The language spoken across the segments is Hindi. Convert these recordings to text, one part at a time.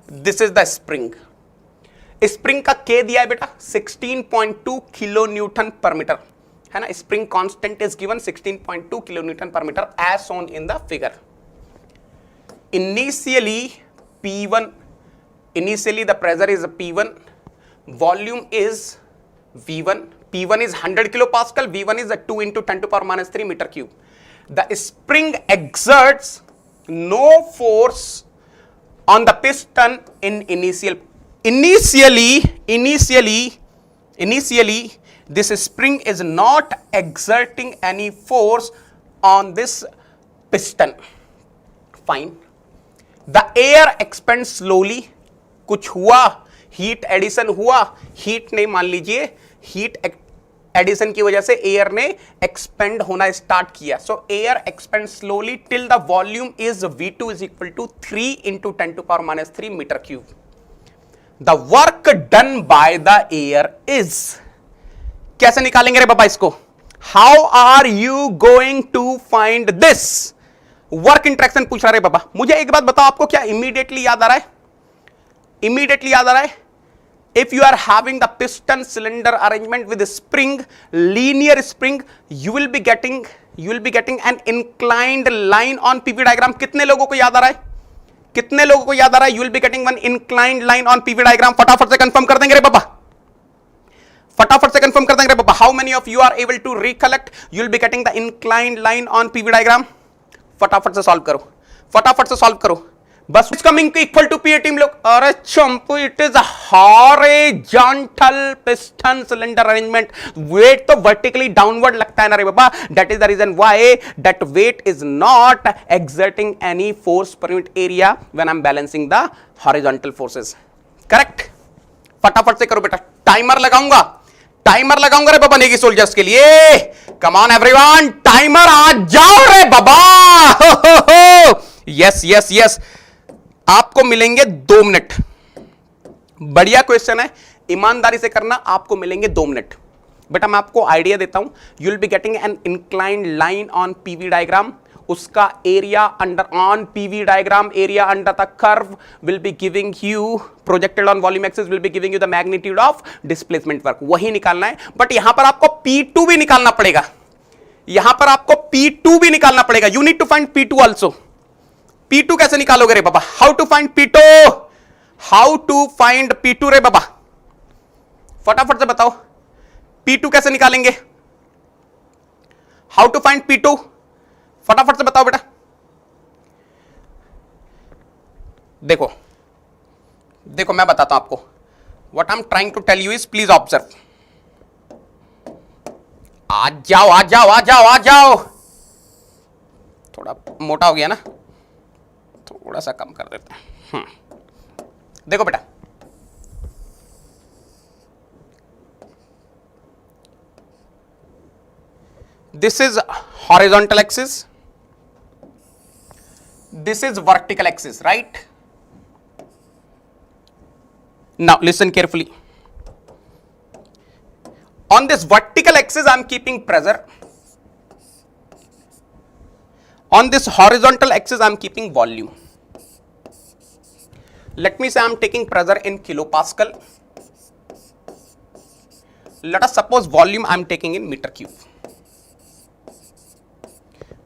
This is the spring. Spring का के दिया है बेटा 16.2 किलो न्यूटन पर मीटर, है ना। Spring constant is given 16.2 kilo newton per metre as shown in the figure. Initially P1, initially the pressure is P1, volume is V1, P1 is 100 kilopascal, V1 is a 2 into 10 to power minus 3 meter cube. The spring exerts no force on the piston in initially this spring is not exerting any force on this piston. Fine. The air expands slowly. कुछ हुआ, हीट एडिशन हुआ, हीट ने मान लीजिए हीट एडिशन की वजह से एयर ने एक्सपेंड होना स्टार्ट किया। So air expand slowly till the volume is V2 is equal to 3 into 10 to power minus 3 metre cube. The work done by the air is, कैसे निकालेंगे रे बाबा इसको? How are you going to find this? Work interaction पूछ रहा है बाबा। मुझे एक बात बताओ, आपको क्या इमीडिएटली याद आ रहा है? इमीडिएटली याद आ रहा है, if you are having the piston cylinder arrangement with spring, linear spring, you will be getting an inclined line on PV diagram. कितने लोगों को याद आ रहा है? कितने लोगों को याद आ रहा है? You will be getting one inclined line on PV diagram. फटाफट से कंफर्म कर देंगे रे बाबा, फटाफट से कंफर्म कर देंगे रे बाबा। How many of you are able to recollect? You will be getting the inclined line on PV diagram. फटाफट से सॉल्व करो, फटाफट से सॉल्व करो। बस coming to equal to P टीम लोग। अरे चंपू, it is horizontal piston cylinder arrangement. Weight तो वर्टिकली डाउनवर्ड लगता है ना रे बाबा। That is the reason why that weight is not exerting any force per unit area when I am balancing the horizontal forces. Correct? फटाफट से करो बेटा। टाइमर लगाऊंगा, टाइमर लगाऊंगा रे बाबा नेगी सोल्जर्स के लिए। कम ऑन एवरीवन, टाइमर आ जाओ रे बाबा। यस यस यस, आपको मिलेंगे 2 मिनट। बढ़िया क्वेश्चन है, ईमानदारी से करना। आपको मिलेंगे 2 मिनट। बेटा मैं आपको आइडिया देता हूं। You will be getting an inclined line on PV diagram. उसका area under on PV diagram, area under the curve will be giving you projected on volume axis will be giving you the magnitude of displacement work. वही निकालना है। बट यहां पर आपको P2 भी निकालना पड़ेगा। यहां पर आपको P2 भी निकालना पड़ेगा। You need to find P2 also. P2 कैसे निकालोगे रे बाबा? How to find P2? How to find P2 रे बाबा? फटाफट से बताओ, P2 कैसे निकालेंगे? How to find P2? फटाफट से बताओ बेटा। देखो देखो, मैं बताता हूं आपको। What I am trying to tell you is, please observe. आ जाओ आ जाओ आ जाओ आ जाओ। थोड़ा मोटा हो गया ना, थोड़ा सा कम कर देते हैं। देखो बेटा, this is horizontal axis, this is vertical axis, right? Now listen carefully. On this vertical axis I am keeping pressure, on this horizontal axis I am keeping volume. Let me say I am taking pressure in kilopascal. Let us suppose volume I am taking in meter cube.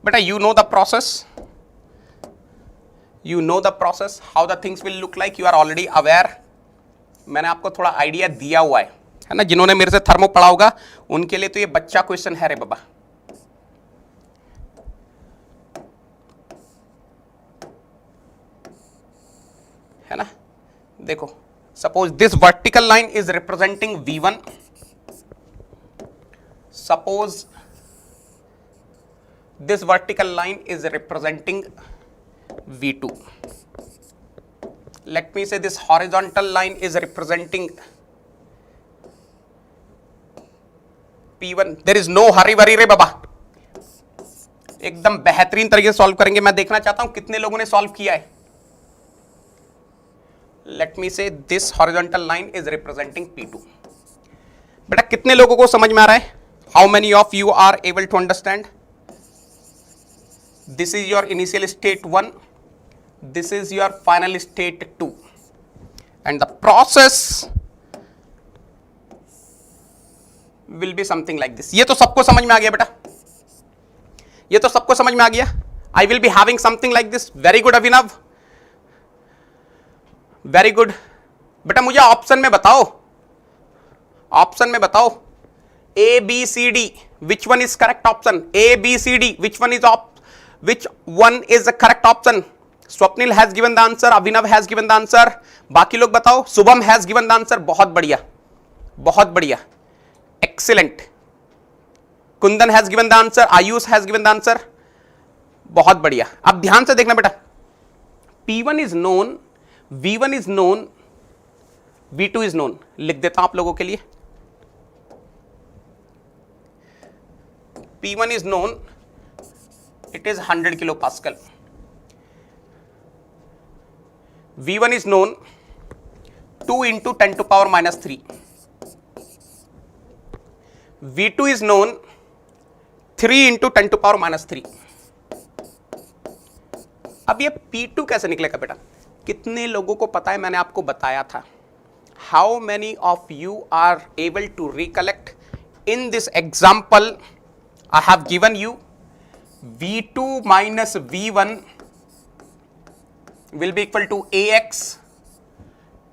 But you know the process. You know the process, how the things will look like. You are already aware. मैंने आपको थोड़ा आइडिया दिया हुआ है ना। जिन्होंने मेरे से थर्मो पढ़ा होगा उनके लिए तो ये बच्चा क्वेश्चन है रे बाबा। है ना? देखो, suppose this vertical line is representing V1, suppose this vertical line is representing V2. Let me say this horizontal line is representing P1. There is no hurry worry रे बाबा, एकदम बेहतरीन तरीके से सॉल्व करेंगे। मैं देखना चाहता हूं कितने लोगों ने सॉल्व किया है। Let me say this horizontal line is representing P2. बेटा कितने लोगों को समझ में आ रहा है? How many of you are able to understand? This is your initial state 1, this is your final state 2. and the process will be something like this. ये तो सबको समझ में आ गया बेटा, ये तो सबको समझ में आ गया. I will be having something like this. Very good Abhinav, very good. बेटा मुझे ऑप्शन में बताओ, ऑप्शन में बताओ A B C D which one is correct option? A B C D which one is the correct option? Swapnil has given the answer, Abhinav has given the answer. बाकी लोग बताओ. Shubham has given the answer. बहुत बढ़िया, बहुत बढ़िया, excellent. Kundan has given the answer, Ayush has given the answer. बहुत बढ़िया. अब ध्यान से देखना बेटा, P1 is known, V1 is known, V2 is known. लिख देता हूं आप लोगों के लिए. P1 is known, it is 100 kilopascal. V1 is known 2 into 10 to power minus 3. V2 is known 3 into 10 to power minus 3. अब ये P2 कैसे निकलेगा बेटा? कितने लोगों को पता है? मैंने आपको बताया था. How many of you are able to recollect? In this example I have given you V2 minus V1 will be equal to AX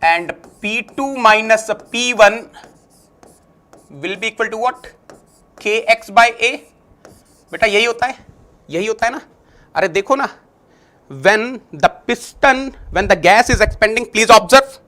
and P2 minus P1 will be equal to what? KX by A. बेटा यही होता है, यही होता है ना. अरे देखो ना, when the gas is expanding, please observe,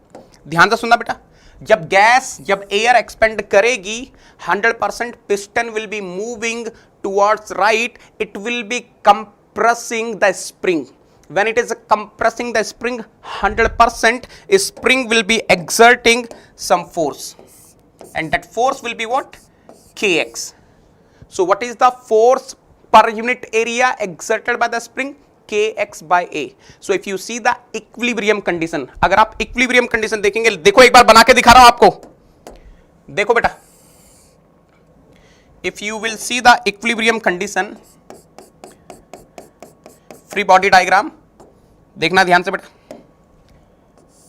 ध्यान से सुनना बेटा. जब एयर एक्सपेंड करेगी 100% piston will be moving towards right, it will be compressing the spring. When it is compressing the spring, 100% spring will be exerting some force, and that force will be what? Kx. So what is the force per unit area exerted by the spring? Kx by A. So if you see the equilibrium condition, अगर आप equilibrium condition देखेंगे, देखो एक बार बना के दिखा रहा हूं आपको, देखो बेटा. If you will see the equilibrium condition, free body diagram, देखना ध्यान से बेटा.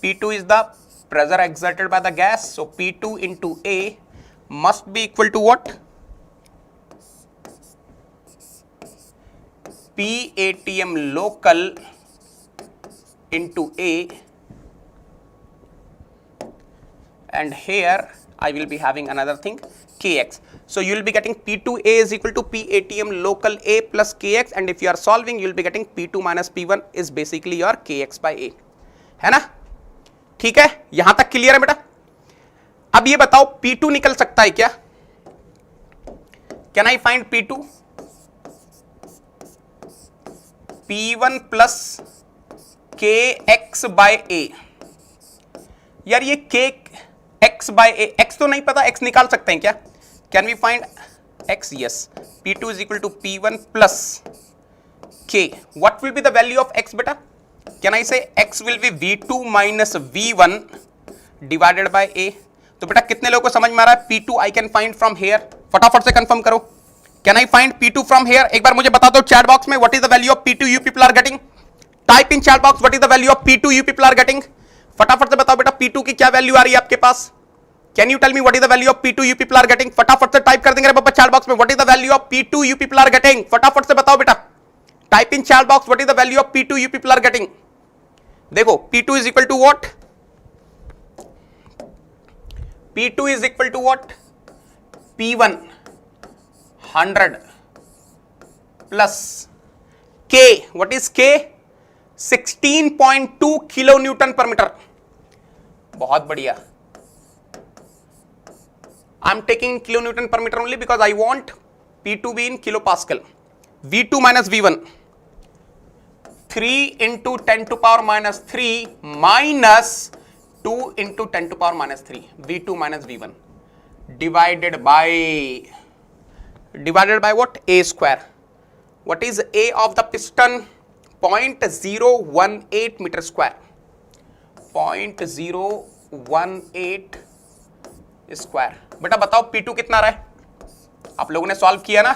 P2 is the pressure exerted by the gas, so P2 into A must be equal to what? P ATM local into A, and here I will be having another thing, Kx. So you will be getting P2A is equal to P ATM local A plus Kx, and if you are solving you will be getting P2 minus P1 is basically your Kx by A, है ना. ठीक है, यहां तक क्लियर है बेटा. अब ये बताओ P2 निकल सकता है क्या? Can I find P2? P1 plus Kx by A. यार ये Kx by A, x तो नहीं पता, x निकाल सकते हैं क्या? Can we find x? Yes. P2 is equal to P1 plus K. What will be the value of x beta? Can I say x will be V2 minus V1 divided by A? तो बेटा कितने लोगों को समझ में आ रहा है? P2 I can find from here. फटाफट से कंफर्म करो. Can I find P2 from here? एक बार मुझे बता दो चैट बॉक्स में, what is the value of P2 you people are getting? Type in chat box what is the value of P2 you people are getting? फटाफट से बताओ बेटा P2 की क्या वैल्यू आ रही है आपके पास? Can you tell me what is the value of P2 you people are getting? फटाफट से टाइप कर देंगे पापा चैट बॉक्स में, what is the value of P2 you people are getting? फटाफट से बताओ बेटा. Type in chat box what is the value of P2 you people are getting? देखो P2 is equal to what? P2 is equal to what? P1 100 plus K. What is K? 16.2 kilo newton per metre. बहुत बढ़िया. I am taking kilo Newton per meter only because I want P to be in kilopascal. V2 minus V1. 3 into 10 to power minus 3 minus 2 into 10 to power minus 3. V2 minus V1 divided by what? A square. What is A of the piston? 0.018 meter square. 0.018 square. बेटा बताओ P2 कितना रहा है? आप लोगों ने सॉल्व किया ना?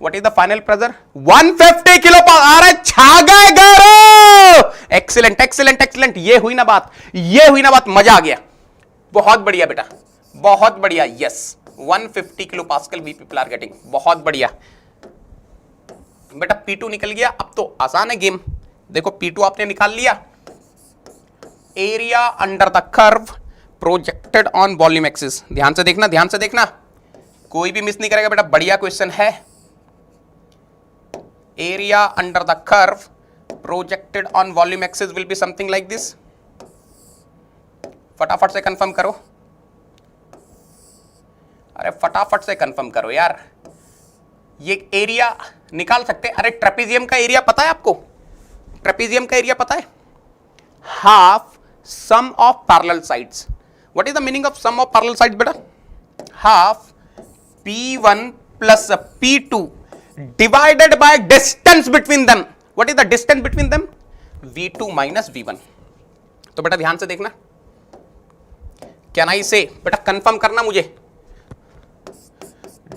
What is the final pressure? 150 kilo pascal. अरे छा गए गौरव, एक्सीलेंट एक्सीलेंट एक्सीलेंट। ये हुई ना बात, ये हुई ना बात, मजा आ गया। बहुत बढ़िया बेटा, बहुत बढ़िया। Yes, 150 kilo pascal we people are getting. बहुत बढ़िया बेटा। P2 निकल गया। अब तो आसान है गेम। देखो P2 आपने निकाल लिया। Area under the curve projected on volume axis. ध्यान से देखना, ध्यान से देखना, कोई भी मिस नहीं करेगा बेटा। बढ़िया क्वेश्चन है। Area under the curve projected on volume axis will be something like this. फटाफट से कंफर्म करो। अरे फटाफट से कंफर्म करो यार। ये एरिया निकाल सकते हैं। अरे ट्रेपेजियम का एरिया पता है आपको? ट्रेपेजियम का एरिया पता है? Half sum of parallel sides. What is the meaning of sum of parallel sides बेटा? Half P1 plus P2 divided by distance between them. What is the distance between them? V2 minus V1। तो बेटा ध्यान से देखना। कैन आई से बेटा कंफर्म करना मुझे।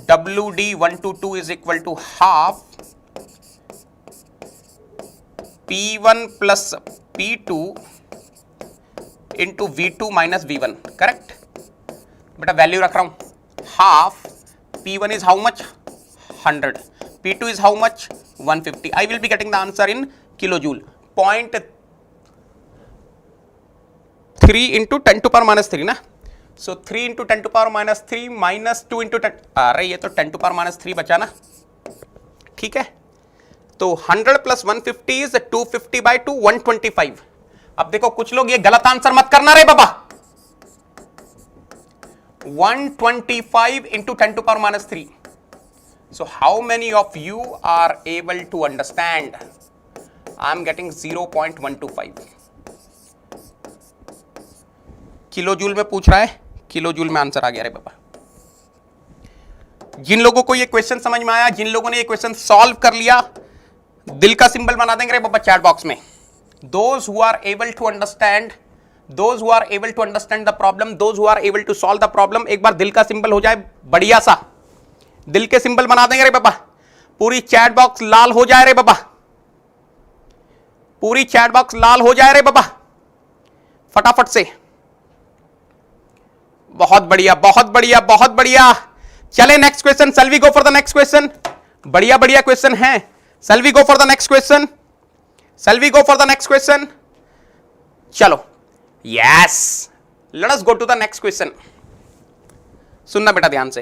WD122 is equal to half P1 plus P2 into V2 minus V1, correct? बेटा वैल्यू रख रहा हूं। Half P1 is how much? 100. P2 is how much? 150. I will be getting the answer in kilojoule. 0.3 into 10 to power minus 3 ना। So 3 into 10 to power minus 3 minus 2 into 10। अरे ये तो 10 to power minus 3 बचा ना। ठीक है, तो 100 plus 150 is 250 by 2, 125। अब देखो कुछ लोग ये गलत आंसर मत करना रे बाबा। 125 into 10 to power minus 3। So how many of you are able to understand? I am getting 0.125। Kilo joule में पूछ रहा है, किलो जूल में आंसर आ गया रे बाबा। जिन लोगों को ये क्वेश्चन समझ में आया, जिन लोगों ने ये क्वेश्चन सॉल्व कर लिया, दिल का सिंबल बना देंगे रे बाबा चैट बॉक्स में। Those who are able to understand, those who are able to understand the problem, those who are able to solve the problem, एक बार दिल का सिंबल हो जाए बढ़िया सा, दिल के सिंबल बना देंगे रे बाबा। पूरी चैट बॉक्स लाल हो जाए रे बाबा, पूरी चैट बॉक्स लाल हो जाए रे बाबा, फटाफट से। बहुत बढ़िया, बहुत बढ़िया, बहुत बढ़िया। चले next question. Shall we go for the next question? बढ़िया बढ़िया क्वेश्चन है। Shall we go for the next question? Shall we go for the next question? चलो, yes, let us go to the next question. सुनना बेटा ध्यान से।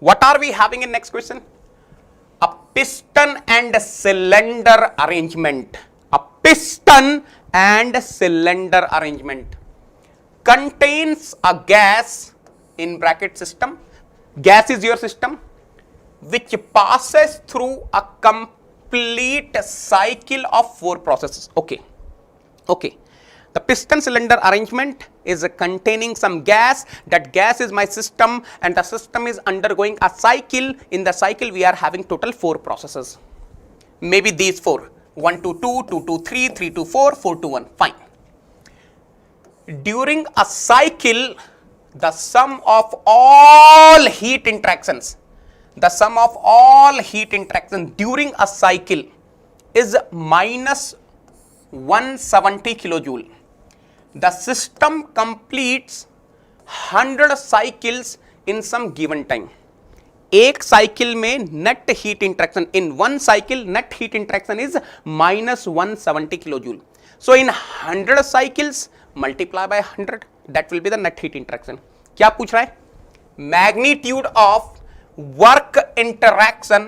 What are we having in next question? A piston and cylinder arrangement. A piston and cylinder arrangement contains a gas in bracket system. Gas is your system which passes through a complete cycle of 4 processes. Okay, okay. The piston cylinder arrangement is containing some gas. That gas is my system, and the system is undergoing a cycle. In the cycle we are having total 4 processes. Maybe these 4: 1 to 2, 2 to 3, 3 to 4, 4 to 1. Fine. During a cycle, the sum of all heat interactions, the sum of all heat interactions during a cycle is minus 170 kilojoule. The system completes 100 cycles in some given time. एक साइकिल में net heat interaction, in one cycle net heat interaction is minus 170 kilojoule. So in 100 cycles multiply by 100, that will be the net heat interaction. क्या पूछ रहा है? Magnitude of work interaction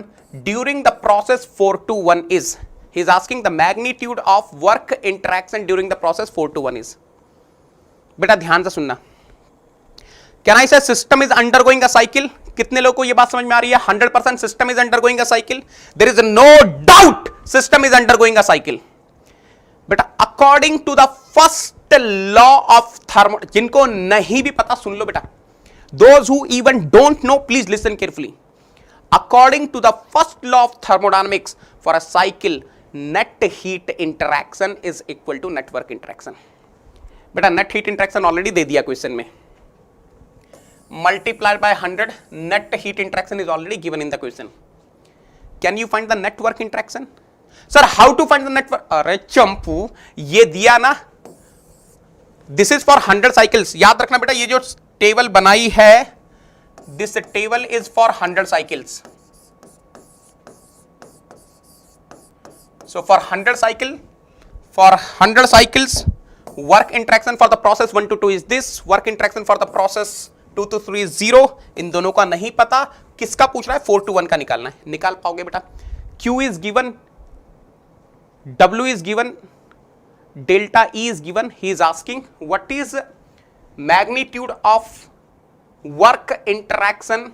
during the process 4 to 1 is. He is asking the magnitude of work interaction during the process 4 to 1 is. बेटा ध्यान से सुनना. Can I say system is undergoing a cycle? कितने लोगों को ये बात समझ में आ रही है? 100% system is undergoing a cycle. There is no doubt system is undergoing a cycle. बेटा according to the first law of thermo, जिनको नहीं भी पता सुन लो बेटा, those who even don't know please listen carefully. According to the first law of thermodynamics, for a cycle net heat interaction is equal to net work interaction. बेटा नेट हीट इंटरैक्शन ऑलरेडी दे दिया क्वेश्चन में. multiplied by 100. Net heat interaction is already given in the question. Can you find the net work interaction? Sir, how to find the net work? अरे चंपू, ये दिया ना, this is for 100 cycles. याद रखना बेटा, ये जो टेबल बनाई है, this table is for 100 cycles. So for 100 cycles, work interaction for the process 1 to 2 is this, work interaction for the process 2 to 3 is 0. इन दोनों का नहीं पता, किसका पूछ रहा है? 4 to 1 का निकालना है, निकाल पाओगे बेटा? Q is given, W is given, delta E is given. He is asking what is magnitude of work interaction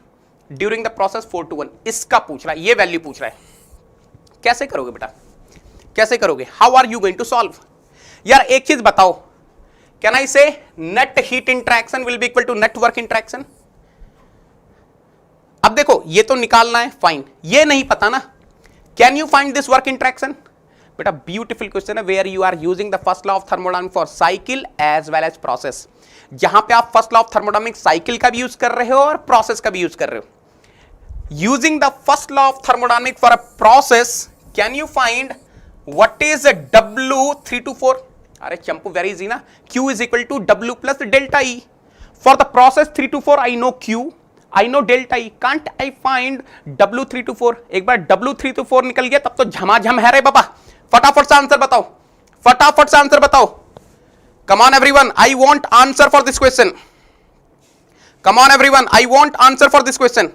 during the process 4 to 1. इसका पूछ रहा है, ये वैल्यू पूछ रहा है. कैसे करोगे बेटा, कैसे करोगे? How are you going to solve? यार एक चीज बताओ, can I say net heat interaction will be equal to net work interaction? अब देखो, ये तो निकालना है, फाइन. ये नहीं पता ना, can you find this work interaction? बेटा ब्यूटीफुल क्वेश्चन है, where you are using the first law of thermodynamics for cycle as well as process. जहां पे आप first law of thermodynamics cycle का भी यूज कर रहे हो और प्रोसेस का भी यूज कर रहे हो. Using the first law of thermodynamics for a process, can you find what is W324? अरे चंपू, वेरी इजी ना. Q is equal to W plus delta E. For the process 3 to 4, I know Q, I know delta E. Can't I find W324? एक बार W324 निकल गया तब तो झमाझम है रे बाबा. फटाफट से आंसर बताओ, फटाफट से आंसर बताओ. Come on everyone, I want answer for this question. Come on everyone, I want answer for this question.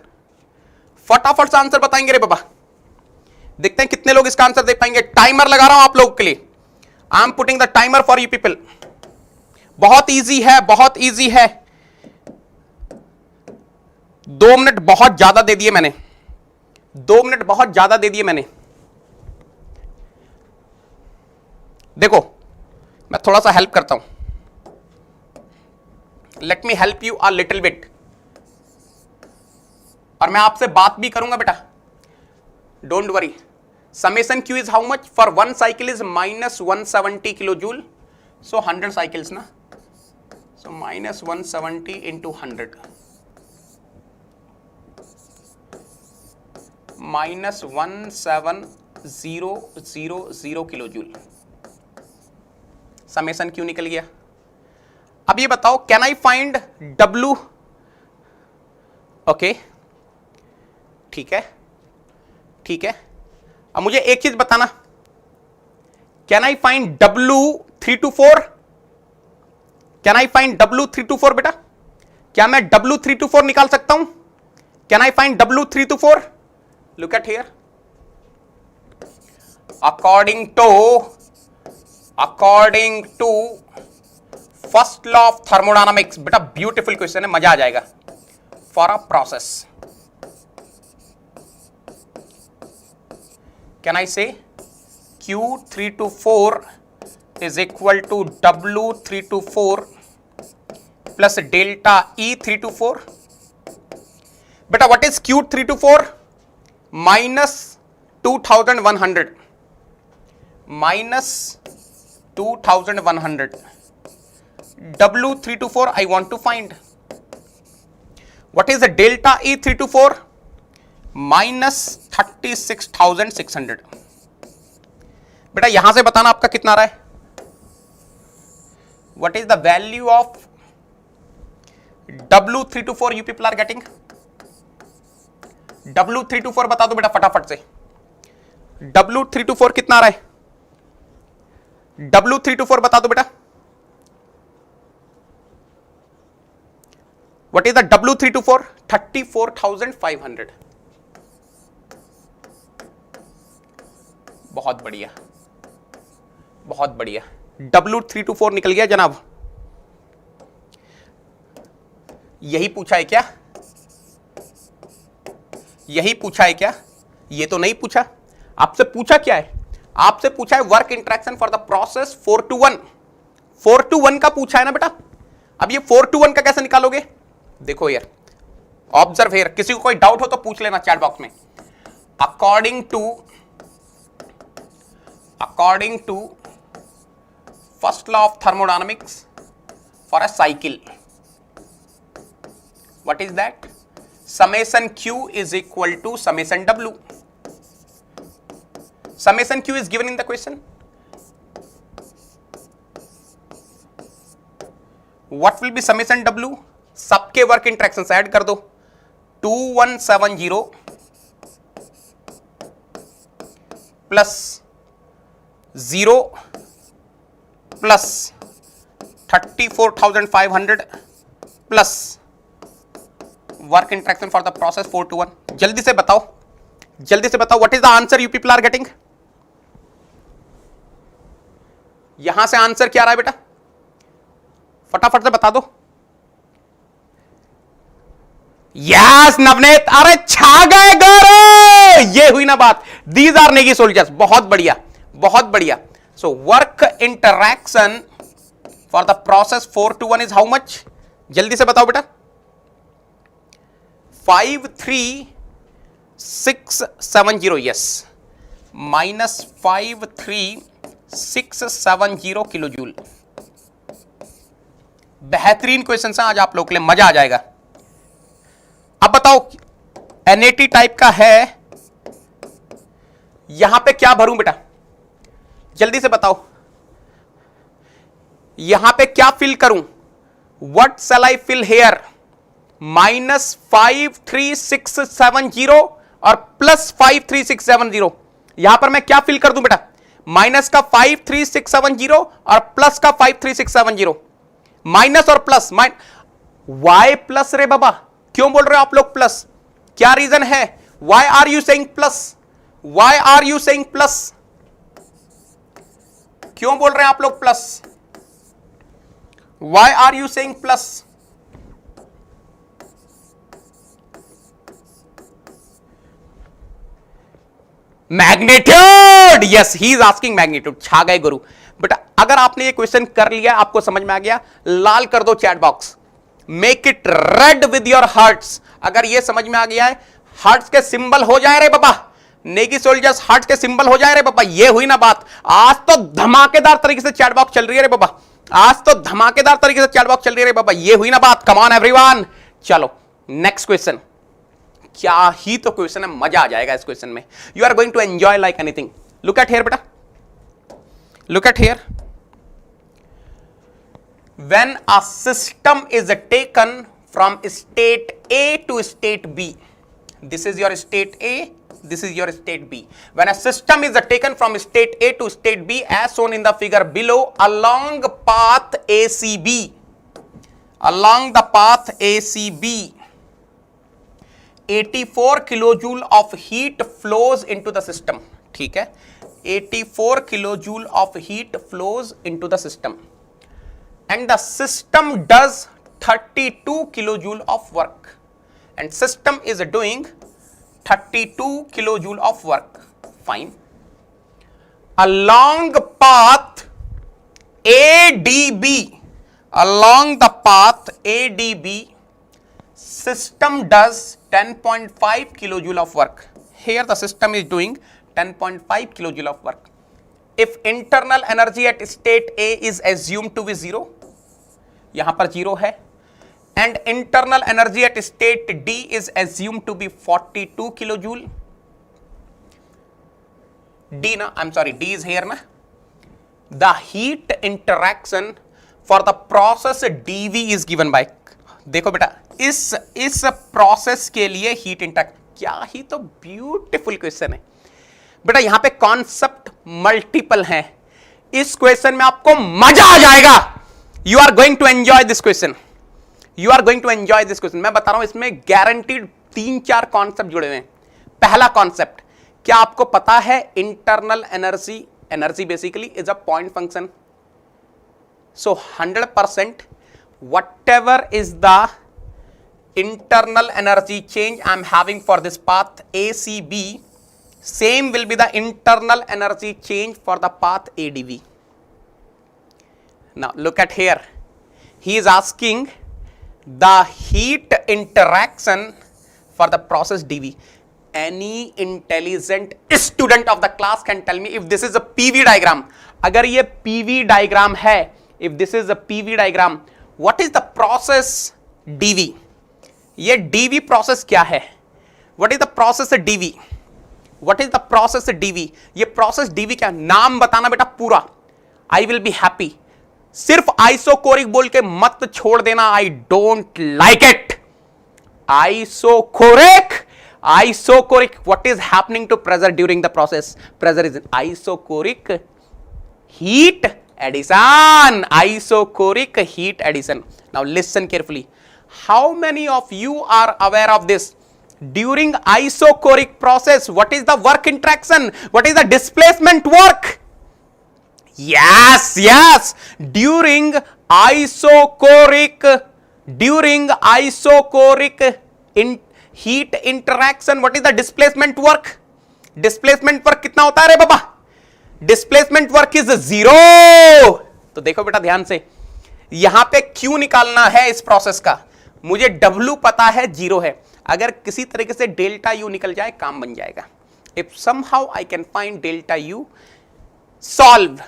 फटाफट से आंसर बताएंगे रे बाबा. देखते हैं कितने लोग इसका आंसर दे पाएंगे. टाइमर लगा रहा हूं आप लोगों के लिए. I am putting the timer for you people. बहुत इजी है, बहुत इजी है. 2 मिनट बहुत ज्यादा दे दिए मैंने, 2 मिनट बहुत ज्यादा दे दिए मैंने. देखो मैं थोड़ा सा हेल्प करता हूं. Let me help you a little bit. और मैं आपसे बात भी करूंगा बेटा, don't worry. Summation Q is how much? For one cycle is minus 170 kilojoule. So 100 cycles na. So minus 170 into 100. Minus 17000 kilojoule. Summation Q निकल गया. अब ये बताओ, can I find W? Okay. ठीक है, ठीक है. अब मुझे एक चीज बताना, can I find W324? Can I find W324 बेटा? क्या मैं W324 निकाल सकता हूं? Can I find W324? Look at here. According to first law of thermodynamics, बेटा ब्यूटीफुल क्वेश्चन है, मजा आ जाएगा. For a process, can I say Q324 is equal to W324 plus delta E324? Beta, what is Q324? Minus 2100. Minus 2100. W324 I want to find. What is the delta E324? Minus 36,600. बेटा यहां से बताना आपका कितना आ रहा है. What is the value of W324 you people are getting? W324 बता दो बेटा फटाफट से. W324 कितना आ रहा है? W324 बता दो बेटा. What is the W324? 34,500. बहुत बढ़िया, बहुत बढ़िया. W324 निकल गया जनाब. यही पूछा है क्या? यही पूछा है क्या? ये तो नहीं पूछा. आपसे पूछा क्या है? आपसे पूछा है work interaction for the process 4 to 1. 4 to 1 का पूछा है ना बेटा. अब ये 4 to 1 का कैसे निकालोगे? देखो यार, ऑब्जर्व हियर. किसी को कोई डाउट हो तो पूछ लेना चैट बॉक्स में. According to first law of thermodynamics for a cycle, What is that? Summation Q is equal to summation W. Summation Q is given in the question. What will be summation W? सबके वर्क इंटरेक्शन ऐड कर दो. 2170 plus 0 plus 34,500 plus work interaction for the process 421. जल्दी से बताओ, जल्दी से बताओ, what is the answer you people are getting? यहां से आंसर क्या आ रहा है बेटा? फटाफट से बता दो. यस नवनीत, अरे छा गए गौरव, ये हुई ना बात. These are Negi soldiers. बहुत बढ़िया, बहुत बढ़िया. So work interaction for the process 421 is how much? जल्दी से बताओ बेटा. 53670, यस, माइनस 53670 किलो जूल. बेहतरीन क्वेश्चन है आज आप लोग के लिए, मजा आ जाएगा. अब बताओ, NAT टाइप का है, यहां पे क्या भरूं बेटा? जल्दी से बताओ, यहां पे क्या फिल करूं? What shall I fill here? Minus 53670 और प्लस 53670. यहां पर मैं क्या फिल कर दूं बेटा? माइनस का 53670 और प्लस का 53670. माइनस और प्लस, वाई प्लस रे बाबा, क्यों बोल रहे हो आप लोग प्लस? क्या रीजन है? Why are you saying plus? Why are you saying plus? क्यों बोल रहे हैं आप लोग plus? Why are you saying plus? Magnitude, yes, he is asking magnitude. छा गए गुरु. बेटा अगर आपने ये क्वेश्चन कर लिया, आपको समझ में आ गया, लाल कर दो chat box. Make it read with your hearts. अगर ये समझ में आ गया है, हार्ट्स के सिंबल हो जाए रे बाबा. नेगी सोल्जर्स हार्ट्स के सिंबल हो जाए रे बाबा. ये हुई ना बात. आज तो धमाकेदार तरीके से चैट बॉक्स चल रही है रे बाबा. आज तो धमाकेदार तरीके से चैट बॉक्स चल रही है रे बाबा. ये हुई ना बात. Come on everyone. चलो नेक्स्ट क्वेश्चन. क्या ही तो क्वेश्चन है, मजा आ जाएगा इस क्वेश्चन में. You are going to enjoy like anything. Look at here बेटा, look at here. When a system is taken from state A to state B, this is your state A, this is your state B. When a system is taken from state A to state B as shown in the figure below along path ACB, along the path ACB, 84 kilojoule of heat flows into the system. ठीक है, 84 kilojoule of heat flows into the system. And the system does 32 kilojoule of work, and system is doing 32 kilojoule of work. Fine. Along path ADB, along the path ADB, system does 10.5 kilojoule of work. Here the system is doing 10.5 kilojoule of work. If internal energy at state A is assumed to be 0, यहां पर 0 है, and internal energy at state D is assumed to be 42 kilojoule. D na, I'm sorry, D is here na. The heat interaction for the process dV is given by. देखो बेटा, इस प्रोसेस के लिए हीट इंटरैक्ट, क्या ही तो ब्यूटीफुल क्वेश्चन है बेटा. यहां पे कॉन्सेप्ट मल्टीपल हैं. इस क्वेश्चन में आपको मजा आ जाएगा. You are going to enjoy this question. You are going to enjoy this question. मैं बता रहा हूं, इसमें गारंटीड 3-4 कॉन्सेप्ट जुड़े हुए हैं. पहला कॉन्सेप्ट, क्या आपको पता है internal energy, energy basically is a point function. So 100% whatever is the internal energy change I am having for this path ACB, same will be the internal energy change for the path ADV. Now look at here, he is asking the heat interaction for the process dV. Any intelligent student of the class can tell me if this is a PV diagram. अगर ये PV diagram है, if this is a PV diagram, what is the process dV? ये डीवी प्रोसेस क्या है? What is the process DV? What is the process DV? ये प्रोसेस डीवी क्या? नाम बताना बेटा पूरा। I will be happy. सिर्फ आइसोकोरिक बोल के मत छोड़ देना, I don't like it. Isochoric, isochoric, what is happening to pressure during the process? Pressure is isocoric heat addition. Isocoric heat addition. Now listen carefully. How many of you are aware of this? During isocoric process, what is the work interaction? What is the displacement work? Yes, yes. During isocoric heat interaction, what is the displacement work? Displacement work कितना होता है रे बाबा? Displacement work is 0. तो देखो बेटा ध्यान से, यहां पे Q निकालना है इस प्रोसेस का, मुझे W पता है 0 है। अगर किसी तरीके से डेल्टा U निकल जाए काम बन जाएगा। If somehow I can find delta U, solve.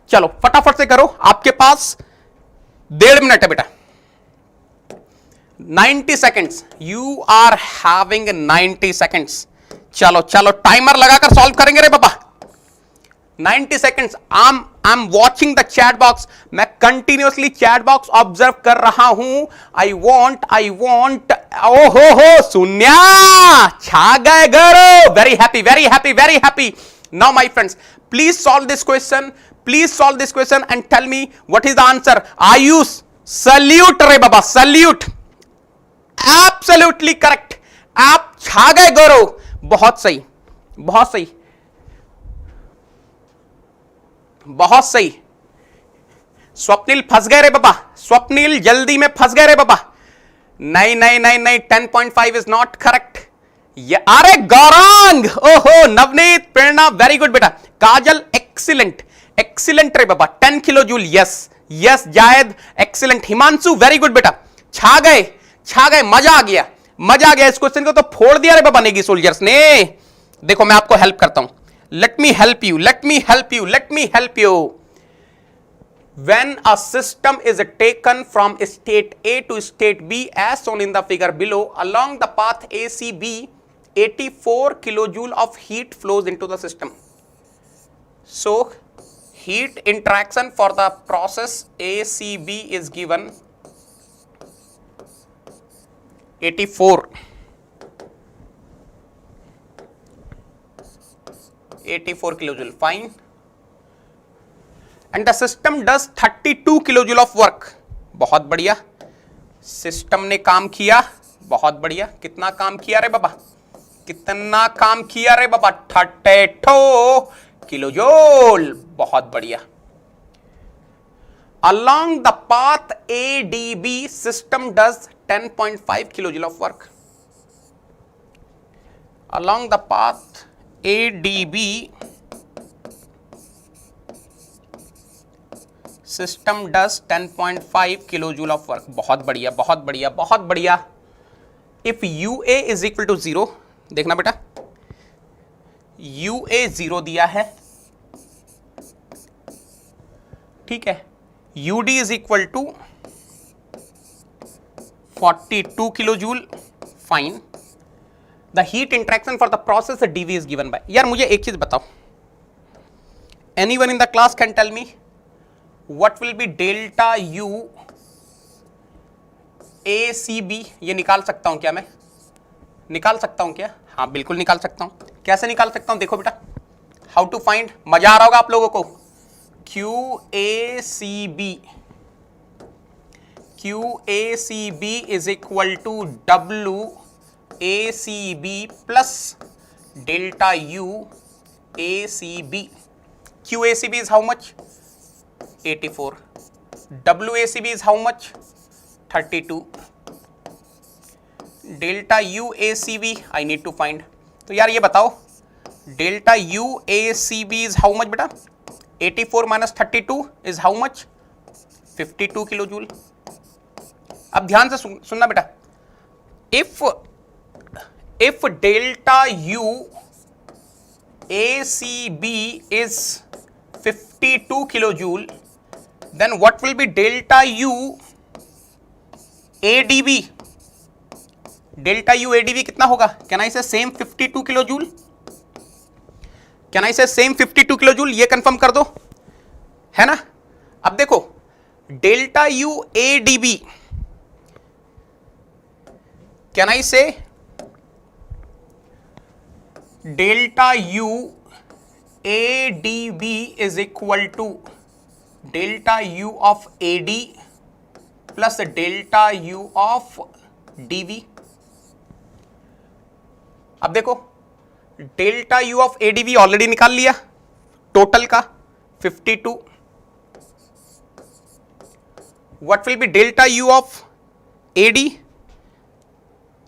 चलो फटाफट से करो, आपके पास 1.5 मिनट है बेटा। 90 seconds. You are having 90 seconds. चलो टाइमर लगाकर सॉल्व करेंगे रे बाबा। 90 seconds. I'm watching the chat box. मैं कंटिन्यूअसली चैट बॉक्स ऑब्जर्व कर रहा हूं। I want हो सुन्या छा गए गरो। Very happy. Now my friends, please solve this question and tell me what is the answer. Ayush, salute रे बाबा, salute. Absolutely correct. आप छा गए गौरव, बहुत सही। स्वप्निल फंस गए रे बाबा, स्वप्निल जल्दी में फंस गए रे बाबा। नहीं 10.5 इज नॉट करेक्ट। अरे गौरांग, ओहो नवनीत, प्रेरणा, वेरी गुड बेटा। काजल एक्सीलेंट रे बाबा, 10 किलो जूल। यस जायद एक्सीलेंट। हिमांशु वेरी गुड बेटा, छा गए, मजा आ गया। इस क्वेश्चन को तो फोड़ दिया रे बाबा नेगी सोल्जर्स ने। देखो मैं आपको हेल्प करता हूं, let me help you. When a system is taken from state A to state B as shown in the figure below, along the path ACB, 84 kilojoule of heat flows into the system. So, heat interaction for the process ACB is given 84 kilojoule. Fine. And the system does 32 kilojoule of work. बहुत बढ़िया, सिस्टम ने काम किया, बहुत बढ़िया। कितना काम किया रे बाबा? 32 किलोजूल, बहुत बढ़िया। Along the path ADB, system does 10.5 kilojoule of work. Along the path ADB, system does 10.5 kilojoule of work. बहुत बढ़िया। If UA is equal to 0, देखना बेटा, UA 0 दिया है, ठीक है। UD is equal to 42 kilojoule. Fine. The heat interaction for the process dV is given by. यार मुझे एक चीज बताओ, anyone in the class can tell me what will be delta U ACB? ये निकाल सकता हूं क्या मैं? निकाल सकता हूं क्या? हाँ बिल्कुल निकाल सकता हूं। कैसे निकाल सकता हूं? देखो बेटा, हाउ टू फाइंड, मजा आ रहा होगा आप लोगों को। QACB is equal to WACB plus delta U ACB. QACB is how much? 84. WACB is how much? 32. Delta UACB I need to find. तो यार ये बताओ, delta UACB is how much बेटा? 84 minus 32 is how much? 52 kilojoule. अब ध्यान से सुनना बेटा, if delta UACB is 52 kilojoule, then what will be delta U ADB? Delta U ADV कितना होगा? Can I say same 52 kilo joule? Can I say same 52 kilo joule? ये कंफर्म कर दो, है ना? अब देखो delta U ADV, can I say delta U ADV is equal to delta U of AD plus delta U of DV. अब देखो delta U of ADV already निकाल लिया, टोटल का 52। What will be delta U of AD?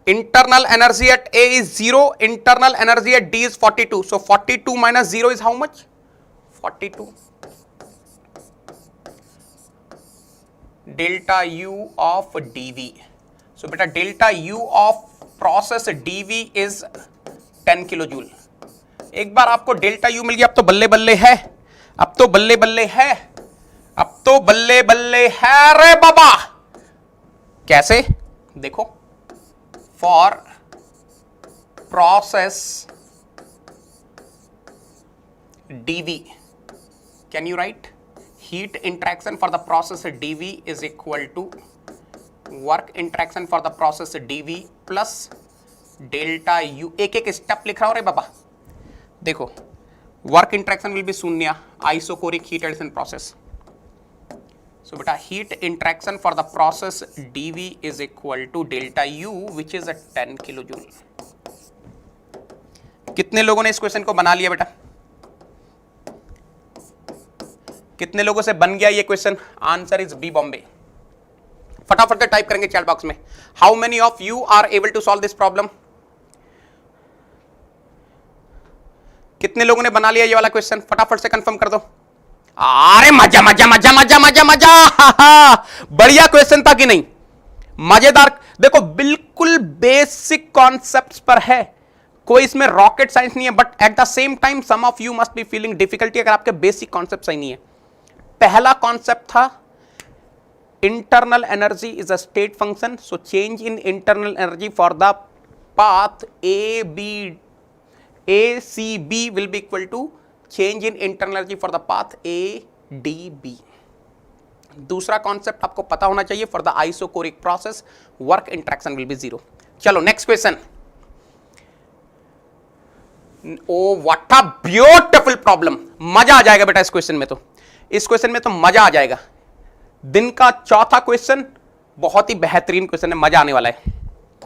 internal energy at A is 0, internal energy at D is 42. So 42 minus 0 is how much? 42. Delta U of dV. So beta delta U of process dV is 10 kilojoule. एक बार आपको डेल्टा U मिल गया, अब तो बल्ले बल्ले है, अब तो बल्ले बल्ले है, अब तो बल्ले बल्ले है रे बाबा। कैसे? देखो, for process dV, can you write heat interaction for the process dV is equal to work interaction for the process dV plus delta U। एक एक स्टेप लिख रहा हूं रे बाबा। देखो work interaction will be शून्य, isochloric heat addition process। So beta heat interaction for the process dV is equal to delta U which is a 10 kilojoule। कितने लोगों ने इस क्वेश्चन को बना लिया बेटा? कितने लोगों से बन गया ये question? Answer is B Bombay. फटाफट से टाइप करेंगे चैट बॉक्स में, how many of you are able to solve this problem? कितने लोगों ने बना लिया ये वाला क्वेश्चन? फटाफट से कंफर्म कर दो। अरे मजा मजा मजा मजा मजा मजा, बढ़िया क्वेश्चन था कि नहीं? मजेदार। देखो बिल्कुल बेसिक कॉन्सेप्ट्स पर है, कोई इसमें रॉकेट साइंस नहीं है, but at the same time some of you must be feeling difficulty अगर आपके बेसिक कॉन्सेप्ट सही नहीं है। पहला कॉन्सेप्ट था internal energy is a state function, so change in internal energy for the path A B A C B will be equal to change in internal energy for the path A D B. दूसरा कॉन्सेप्ट आपको पता होना चाहिए, for the isochoric process work interaction will be 0। चलो next question. Oh what a beautiful problem, मजा आ जाएगा बेटा इस क्वेश्चन में। तो इस क्वेश्चन में तो मजा आ जाएगा। दिन का चौथा क्वेश्चन बहुत ही बेहतरीन क्वेश्चन है, मजा आने वाला है।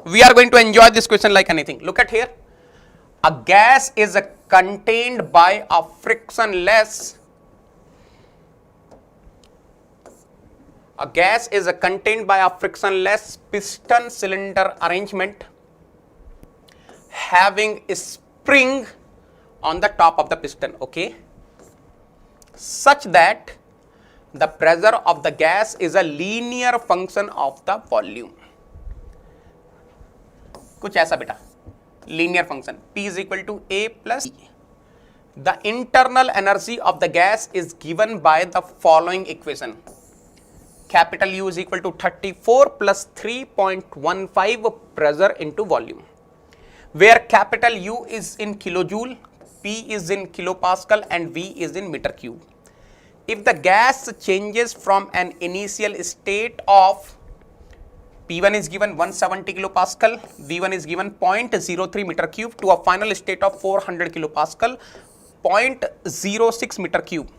We are going to enjoy this question like anything. Look at here, a gas is contained by a frictionless piston cylinder arrangement having a spring on the top of the piston, okay, such that the pressure of the gas is a linear function of the volume। कुछ ऐसा बेटा, linear function P is equal to A plus E. The internal energy of the gas is given by the following equation. Capital U is equal to 34 plus 3.15 pressure into volume, where capital U is in kilojoule, P is in kilopascal and V is in meter cube. If the gas changes from an initial state of P1 is given 170 kilopascal, V1 is given 0.03 meter cube to a final state of 400 kilopascal, 0.06 meter cube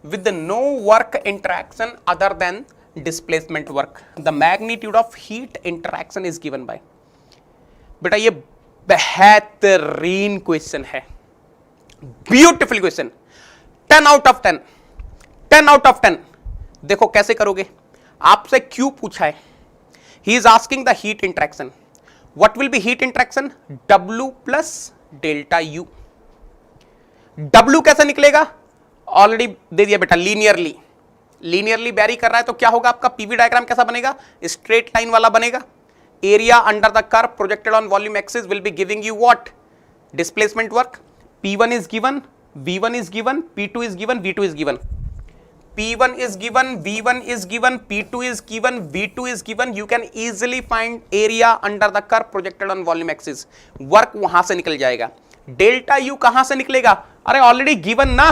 with no work interaction other than displacement work. The magnitude of heat interaction is given by। बेटा ये बेहतरीन क्वेश्चन है, beautiful question, 10 out of 10, 10 out of 10। देखो कैसे करोगे, आपसे क्यों पूछा है, he is asking the heat interaction। what will be heat interaction? W plus delta U। W कैसे निकलेगा? ऑलरेडी दे दिया बेटा, लीनियरली, लीनियरली वेरी कर रहा है तो क्या होगा आपका पीवी डायग्राम कैसा बनेगा? स्ट्रेट लाइन वाला बनेगा। Area under the curve projected on volume axis will be giving you what? Displacement work. P1 is given, V1 is given, P2 is given, V2 is given। P1 is given, V1 is given, P2 is given, V2 is given. You can easily find area under the curve projected on volume axis. Work वहां से निकल जाएगा. डेल्टा यू कहां से निकलेगा? अरे ऑलरेडी गिवन ना,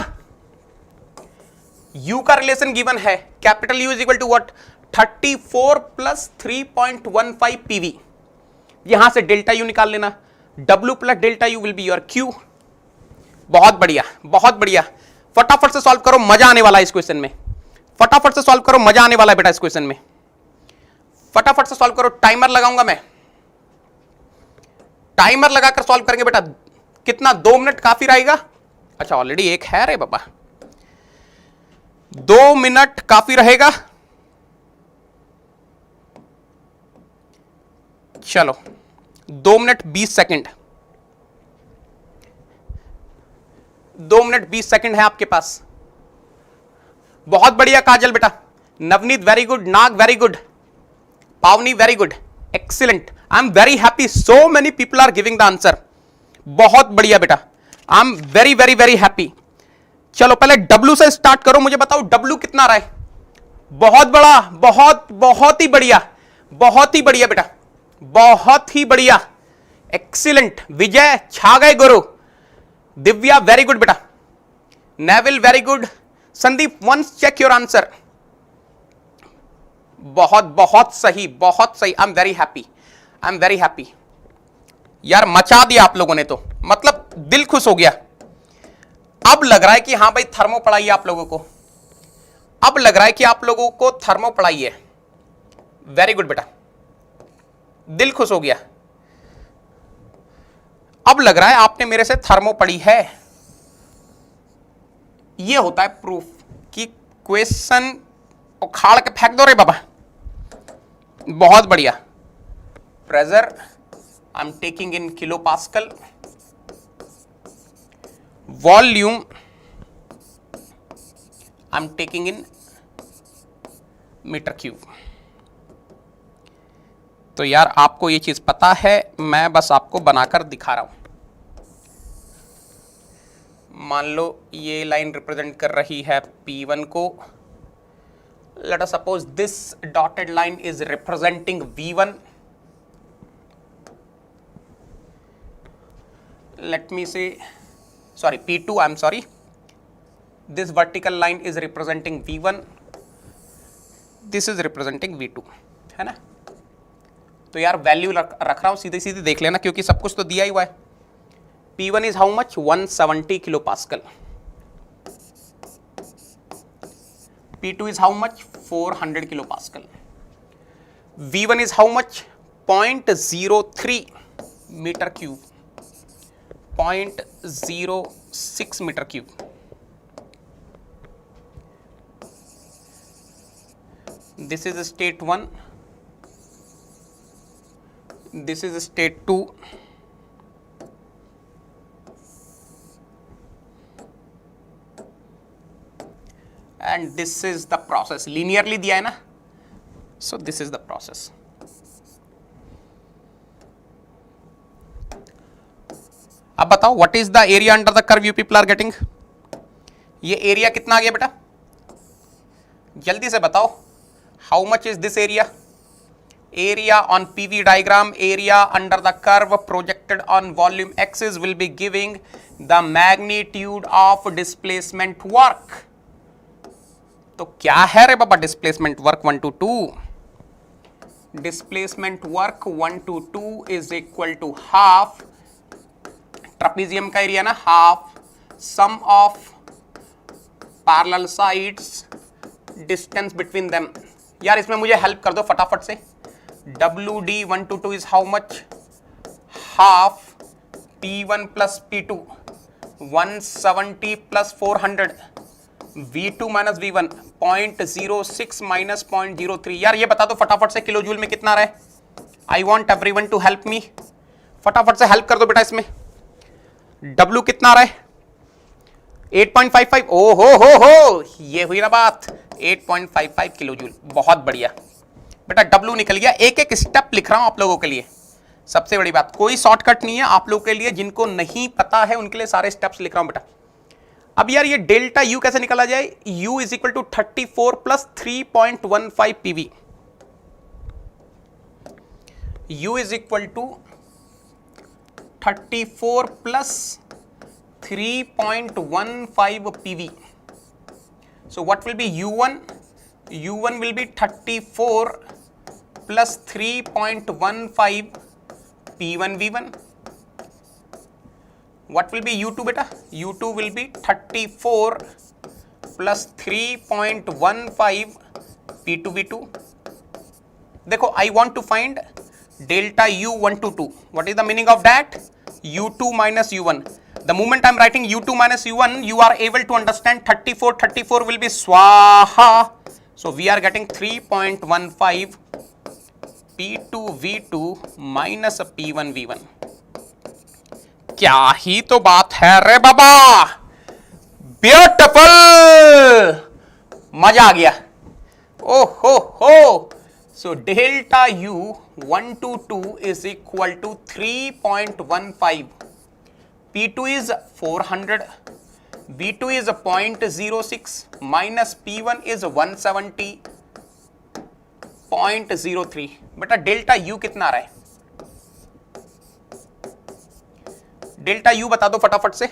यू का रिलेशन गिवन है. Capital U is equal to what? 34 plus 3.15 PV. यहां से डेल्टा यू निकाल लेना. W plus delta U will be your Q. बहुत बढ़िया, बहुत बढ़िया. फटाफट से सॉल्व करो, मजा आने वाला है इस क्वेश्चन में. फटाफट से सॉल्व करो, मजा आने वाला है बेटा इस क्वेश्चन में. फटाफट से सॉल्व करो. टाइमर लगाऊंगा मैं, टाइमर लगाकर सॉल्व करेंगे बेटा. कितना? 2 मिनट काफी रहेगा? अच्छा ऑलरेडी एक है रे बाबा. 2 मिनट काफी रहेगा. चलो 2 मिनट 20 सेकंड. 2 मिनट 20 सेकंड है आपके पास. बहुत बढ़िया काजल बेटा. Navneet very good. Nag very good. Pavani very good. Excellent. I am very happy. So many people are giving the answer. बहुत बढ़िया बेटा. I am very very very happy. चलो पहले W से स्टार्ट करो. मुझे बताओ W कितना रहा है? बहुत बड़ा, बहुत ही बढ़िया, बहुत ही बढ़िया बेटा, बहुत ही बढ़िया. एक्सीलेंट. विजय छा गए गुरु. दिव्या वेरी गुड बेटा. Neville very good. Sandeep once check your answer. बहुत बहुत सही, बहुत सही. I am very happy, I am very happy. यार मचा दिया आप लोगों ने तो, मतलब दिल खुश हो गया. अब लग रहा है कि हां भाई थर्मो पढ़ाई है आप लोगों को. अब लग रहा है कि आप लोगों को थर्मो पढ़ाई है. वेरी गुड बेटा, दिल खुश हो गया. अब लग रहा है आपने मेरे से थर्मो पढ़ी है. ये होता है प्रूफ कि क्वेश्चन उखाड़ के फेंक दो रे बाबा. बहुत बढ़िया. Pressure I am taking in kilo pascal. Volume I am taking in metre cube. तो यार आपको ये चीज पता है, मैं बस आपको बनाकर दिखा रहा हूं. मान लो ये लाइन रिप्रेजेंट कर रही है P1 को. Let us suppose this dotted line is representing V1. Let me say sorry P2, I am sorry. This vertical line is representing V1, this is representing V2, है ना. तो यार वैल्यू रख रहा हूं, सीधे सीधे देख लेना क्योंकि सब कुछ तो दिया ही हुआ है. P1 is how much? 170 kilopascal. P2 is how much? 400 kilopascal. V1 is how much? 0.03 meter cube. 0.06 meter cube. This is state 1. This is state 2. And this is the process. Linearly दिया है ना, so this is the process. अब बताओ what is the area under the curve you people are getting? ये एरिया कितना आ गया बेटा? जल्दी से बताओ. How much is this area? Area on PV diagram, area under the curve projected on volume axis will be giving the magnitude of displacement work. तो क्या है रे बाबा displacement work 1 to 2? Displacement work 1 to 2 is equal to half trapezium का एरिया ना, half sum of parallel sides distance between them. यार इसमें मुझे हेल्प कर दो फटाफट से. WD 1 to 2 is how much? Half P1 plus P2, 170 plus 400. V2 minus V1, 0.06 minus 0.03. यार ये बता दो फटाफट से किलो जूल में कितना रहे. I want everyone to help me. फटाफट से हेल्प कर दो बेटा. इसमें W कितना रहे? 8.55. ओ हो, ये हुई ना बात. 8.55 किलो जूल. बहुत बढ़िया बेटा, W निकल गया. एक एक स्टेप लिख रहा हूं आप लोगों के लिए. सबसे बड़ी बात, कोई शॉर्टकट नहीं है आप लोगों के लिए. जिनको नहीं पता है उनके लिए सारे स्टेप्स लिख रहा हूं बेटा. अब यार ये डेल्टा यू कैसे निकाला जाए, u is equal to 34 plus 3.15 PV, u is equal to 34 plus 3.15 PV. So what will be u1? u1 will be 34 plus 3.15 p1 v1. What will be u2 beta? u2 will be 34 plus 3.15 p2 v2. देखो I want to find delta u1 to 2. What is the meaning of that? u2 minus u1. The moment I am writing u2 minus u1, you are able to understand 34 will be swaha. So we are getting 3.15 p2 v2 minus p1 v1. क्या ही तो बात है रे बाबा, ब्यूटीफुल, मजा आ गया. ओ हो. So delta u 1 to 2 is equal to 3.15. P2 is 400, V2 is 0.06 minus P1 is 170.03. बेटा डेल्टा U कितना आ रहा है, डेल्टा U बता दो फटाफट से.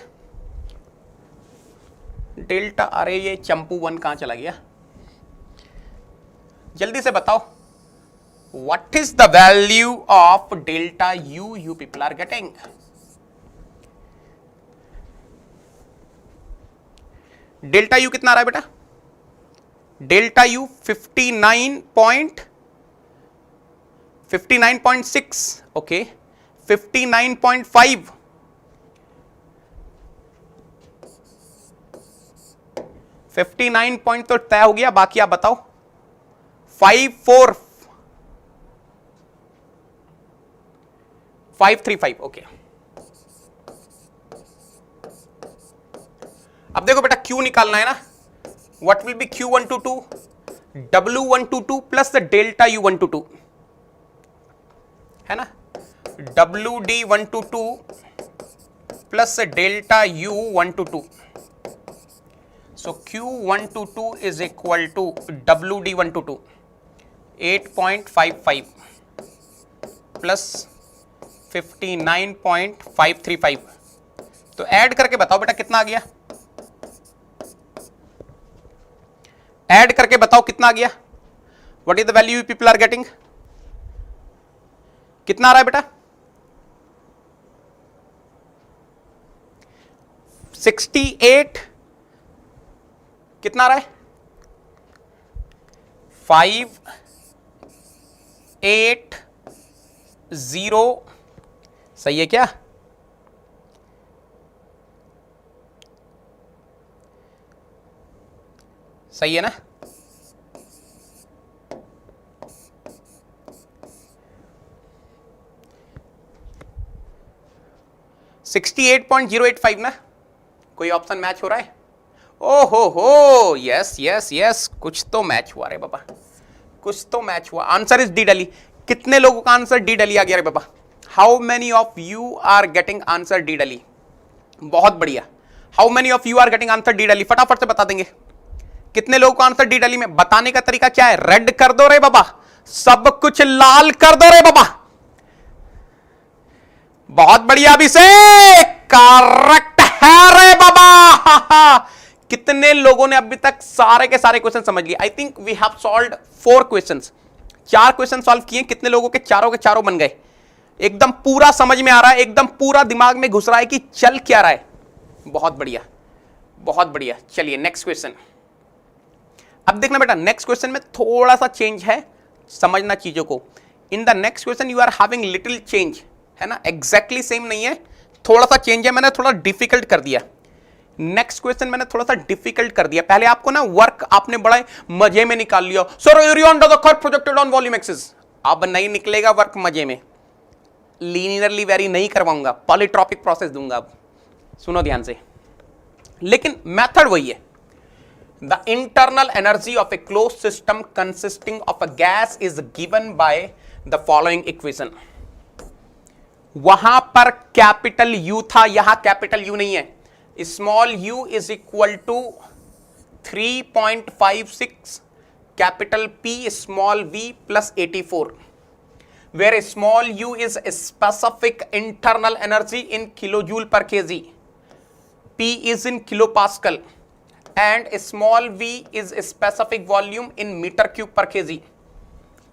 डेल्टा, अरे ये चंपू 1 कहां चला गया, जल्दी से बताओ. What is the value of delta U you people are getting? Delta U कितना आ रहा है बेटा, डेल्टा यू 59.6, ओके 59.5, 59 पॉइंट तो तय हो गया, बाकी आप बताओ. 535, ओके. अब देखो बेटा Q निकालना है ना. What will be Q1 to 2, W1 to 2 plus delta U1 to 2 है ना, WD1 to 2 plus delta U1 to 2. So Q1 to 2 is equal to WD1 to 2 8.55 plus 59.535. तो ऐड करके बताओ बेटा कितना आ गया, ऐड करके बताओ कितना आ गया. What is the value you people are getting, कितना आ रहा है बेटा, 68, कितना आ रहा है, 580. सही है क्या, सही है ना. $68.085 ना, कोई ऑप्शन मैच हो रहा है. ओहो, यस, कुछ तो मैच हुआ रे बाबा, कुछ तो मैच हुआ. आंसर इज डी डली. कितने लोगों का आंसर डी डली आ गया रे बाबा, how many of you are getting answer D डली. बहुत बढ़िया. How many of you are getting answer D डली, फटाफट से बता देंगे कितने लोगों को आंसर डी डली में. बताने का तरीका क्या है, रेड कर दो रे बाबा, सब कुछ लाल कर दो रे बाबा. बहुत बढ़िया अभिषेक, करेक्ट है रे बाबा. कितने लोगों ने अभी तक सारे के सारे क्वेश्चन समझ लिए. I think we have solved 4 questions, 4 question solve किए. कितने लोगों के चारों बन गए, एकदम पूरा समझ में आ रहा है, एकदम पूरा दिमाग में घुस रहा है कि चल क्या रहा है. बहुत बढ़िया, बहुत बढ़िया. चलिए नेक्स्ट क्वेश्चन. अब देखना बेटा नेक्स्ट क्वेश्चन में थोड़ा सा चेंज है, समझना चीजों को. In the next question you are having little change, है ना, एग्जैक्टली सेम नहीं है, थोड़ा सा चेंज है. मैंने थोड़ा डिफिकल्ट कर दिया. नेक्स्ट क्वेश्चन मैंने थोड़ा सा डिफिकल्ट कर दिया. पहले आपको ना वर्क आपने बड़ा मजे में निकाल लिया, sir area under the curve projected on volume axis. अब नहीं निकलेगा वर्क मजे में, लीनियरली वेरी नहीं करवाऊंगा, पॉलीट्रॉपिक प्रोसेस दूंगा. अब सुनो ध्यान से, लेकिन मेथड वही है. The internal energy of A close system consisting of a gas is given by the following equation. वहां पर कैपिटल यू था, यहां कैपिटल यू नहीं है. Small u is equal to 3.56 capital P small v plus 84, where small u is a specific internal energy in kilojoule per kg, P is in kilopascal, and small v is a specific volume in meter cube per kg.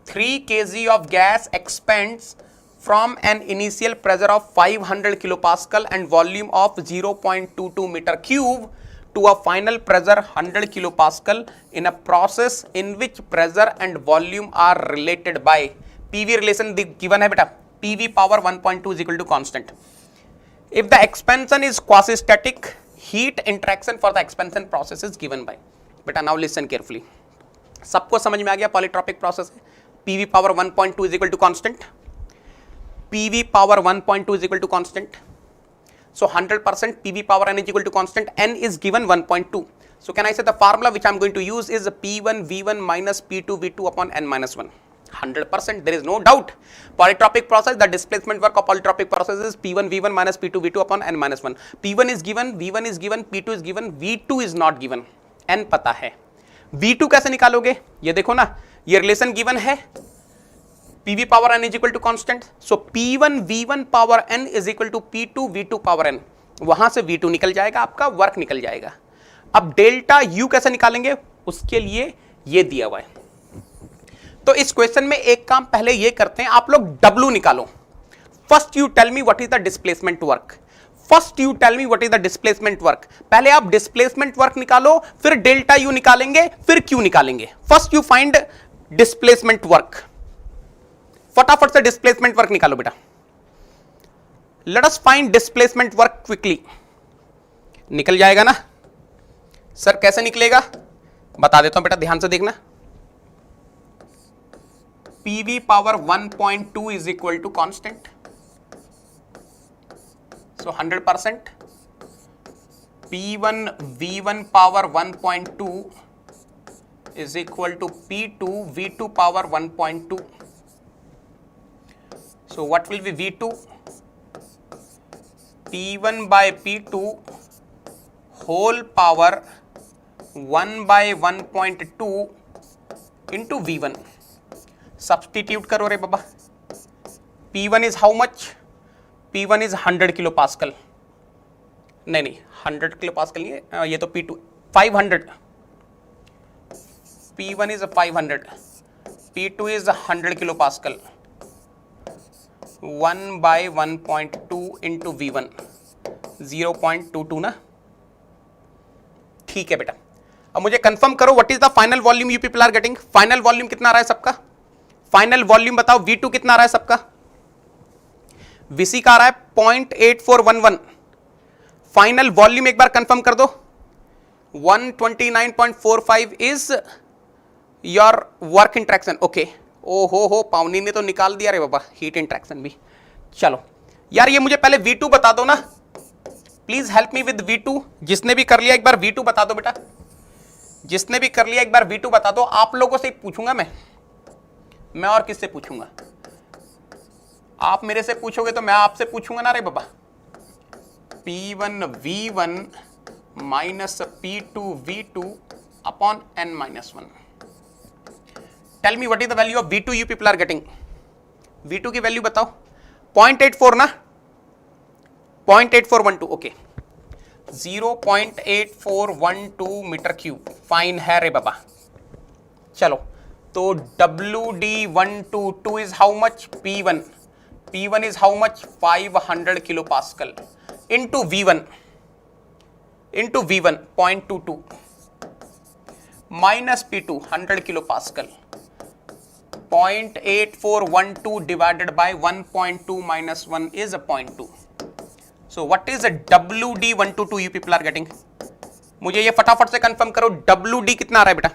3 kg of gas expands from an initial pressure of 500 kilopascal and volume of 0.22 meter cube to a final pressure 100 kilopascal in a process in which pressure and volume are related by PV relation given है बेटा, PV power 1.2 is equal to constant. If the expansion is quasi-static, heat interaction for the expansion process is given by. बेटा now listen carefully. सबको समझ में आ गया पॉलीट्रॉपिक प्रोसेस है. PV power 1.2 is equal to constant. PV power 1.2 is equal to constant. So 100% PV power n is equal to constant. N is given 1.2. So can I say the formula which I am going to use is P1 V1 minus P2 V2 upon n minus 1. 100%, there is no doubt. Polytropic process, the displacement work of polytropic process is P1 V1 minus P2 V2 upon n minus 1. P1 is given, V1 is given, P2 is given, V2 is not given. n पता है. V2 कैसे निकालोगे? ये देखो ना, ये रिलेशन गिवन है. PV power n is equal to constant. So P1 V1 power n is equal to P2 V2 power n. वहां से V2 निकल जाएगा, आपका वर्क निकल जाएगा. अब डेल्टा U कैसे निकालेंगे? उसके लिए ये दिया हुआ है. तो इस क्वेश्चन में एक काम पहले ये करते हैं, आप लोग W निकालो. First you tell me what is the displacement work. First you tell me what is the displacement work. पहले आप डिस्प्लेसमेंट वर्क निकालो, फिर डेल्टा U निकालेंगे, फिर Q निकालेंगे. First you find displacement work. फटाफट से डिस्प्लेसमेंट वर्क निकालो बेटा. Let us find displacement work quickly. निकल जाएगा ना सर? कैसे निकलेगा बता देता हूं बेटा, ध्यान से देखना. PV power 1.2 is equal to constant. So 100%. P1 V1 power 1.2 is equal to P2 V2 power 1.2. So what will be V2? P1 by P2 whole power 1 by 1.2 into V1. Substitute करो रे बाबा. P1 is how much? P1 is 100 kilopascal. नहीं 100 kilopascal नहीं है, ये तो P2 500. P1 is 500. P2 is 100 kilopascal. 1 by 1.2 into V1 0.22 ना. ठीक है बेटा. अब मुझे कंफर्म करो what is the final volume you people are getting. Final volume कितना आ रहा है सबका? फाइनल वॉल्यूम बताओ. V2 कितना आ रहा है सबका? VC का आ रहा है 0.8411. फाइनल वॉल्यूम एक बार कंफर्म कर दो. 129.45 is your work interaction. Okay. ओ हो पावनी ने तो निकाल दिया रे बाबा हीट इंट्रैक्शन भी. चलो यार ये मुझे पहले V2 बता दो ना. Please help me with V2. जिसने भी कर लिया एक बार V2 बता दो बेटा. जिसने भी कर लिया एक बार V2 बता दो. आप लोगों से पूछूंगा मैं और किससे पूछूंगा? आप मेरे से पूछोगे तो मैं आपसे पूछूंगा ना रे बाबा. P1 V1 minus P2 V2 upon n minus 1. Tell me what is the value of V2 you people are getting. V2 की वैल्यू बताओ. 0.84 ना. 0.8412. ओके. 0.8412 metre cube. फाइन है रे बाबा. चलो तो WD122 is how much? P1. P1 is how much? 500 kilopascal into V1 0.22 minus P2 100 kilopascal. 0.8412 divided by 1.2 minus 1 is a 0.2. So what is a WD122 you people are getting? मुझे ये फटाफट से कंफर्म करो. WD कितना आ रहा है बेटा?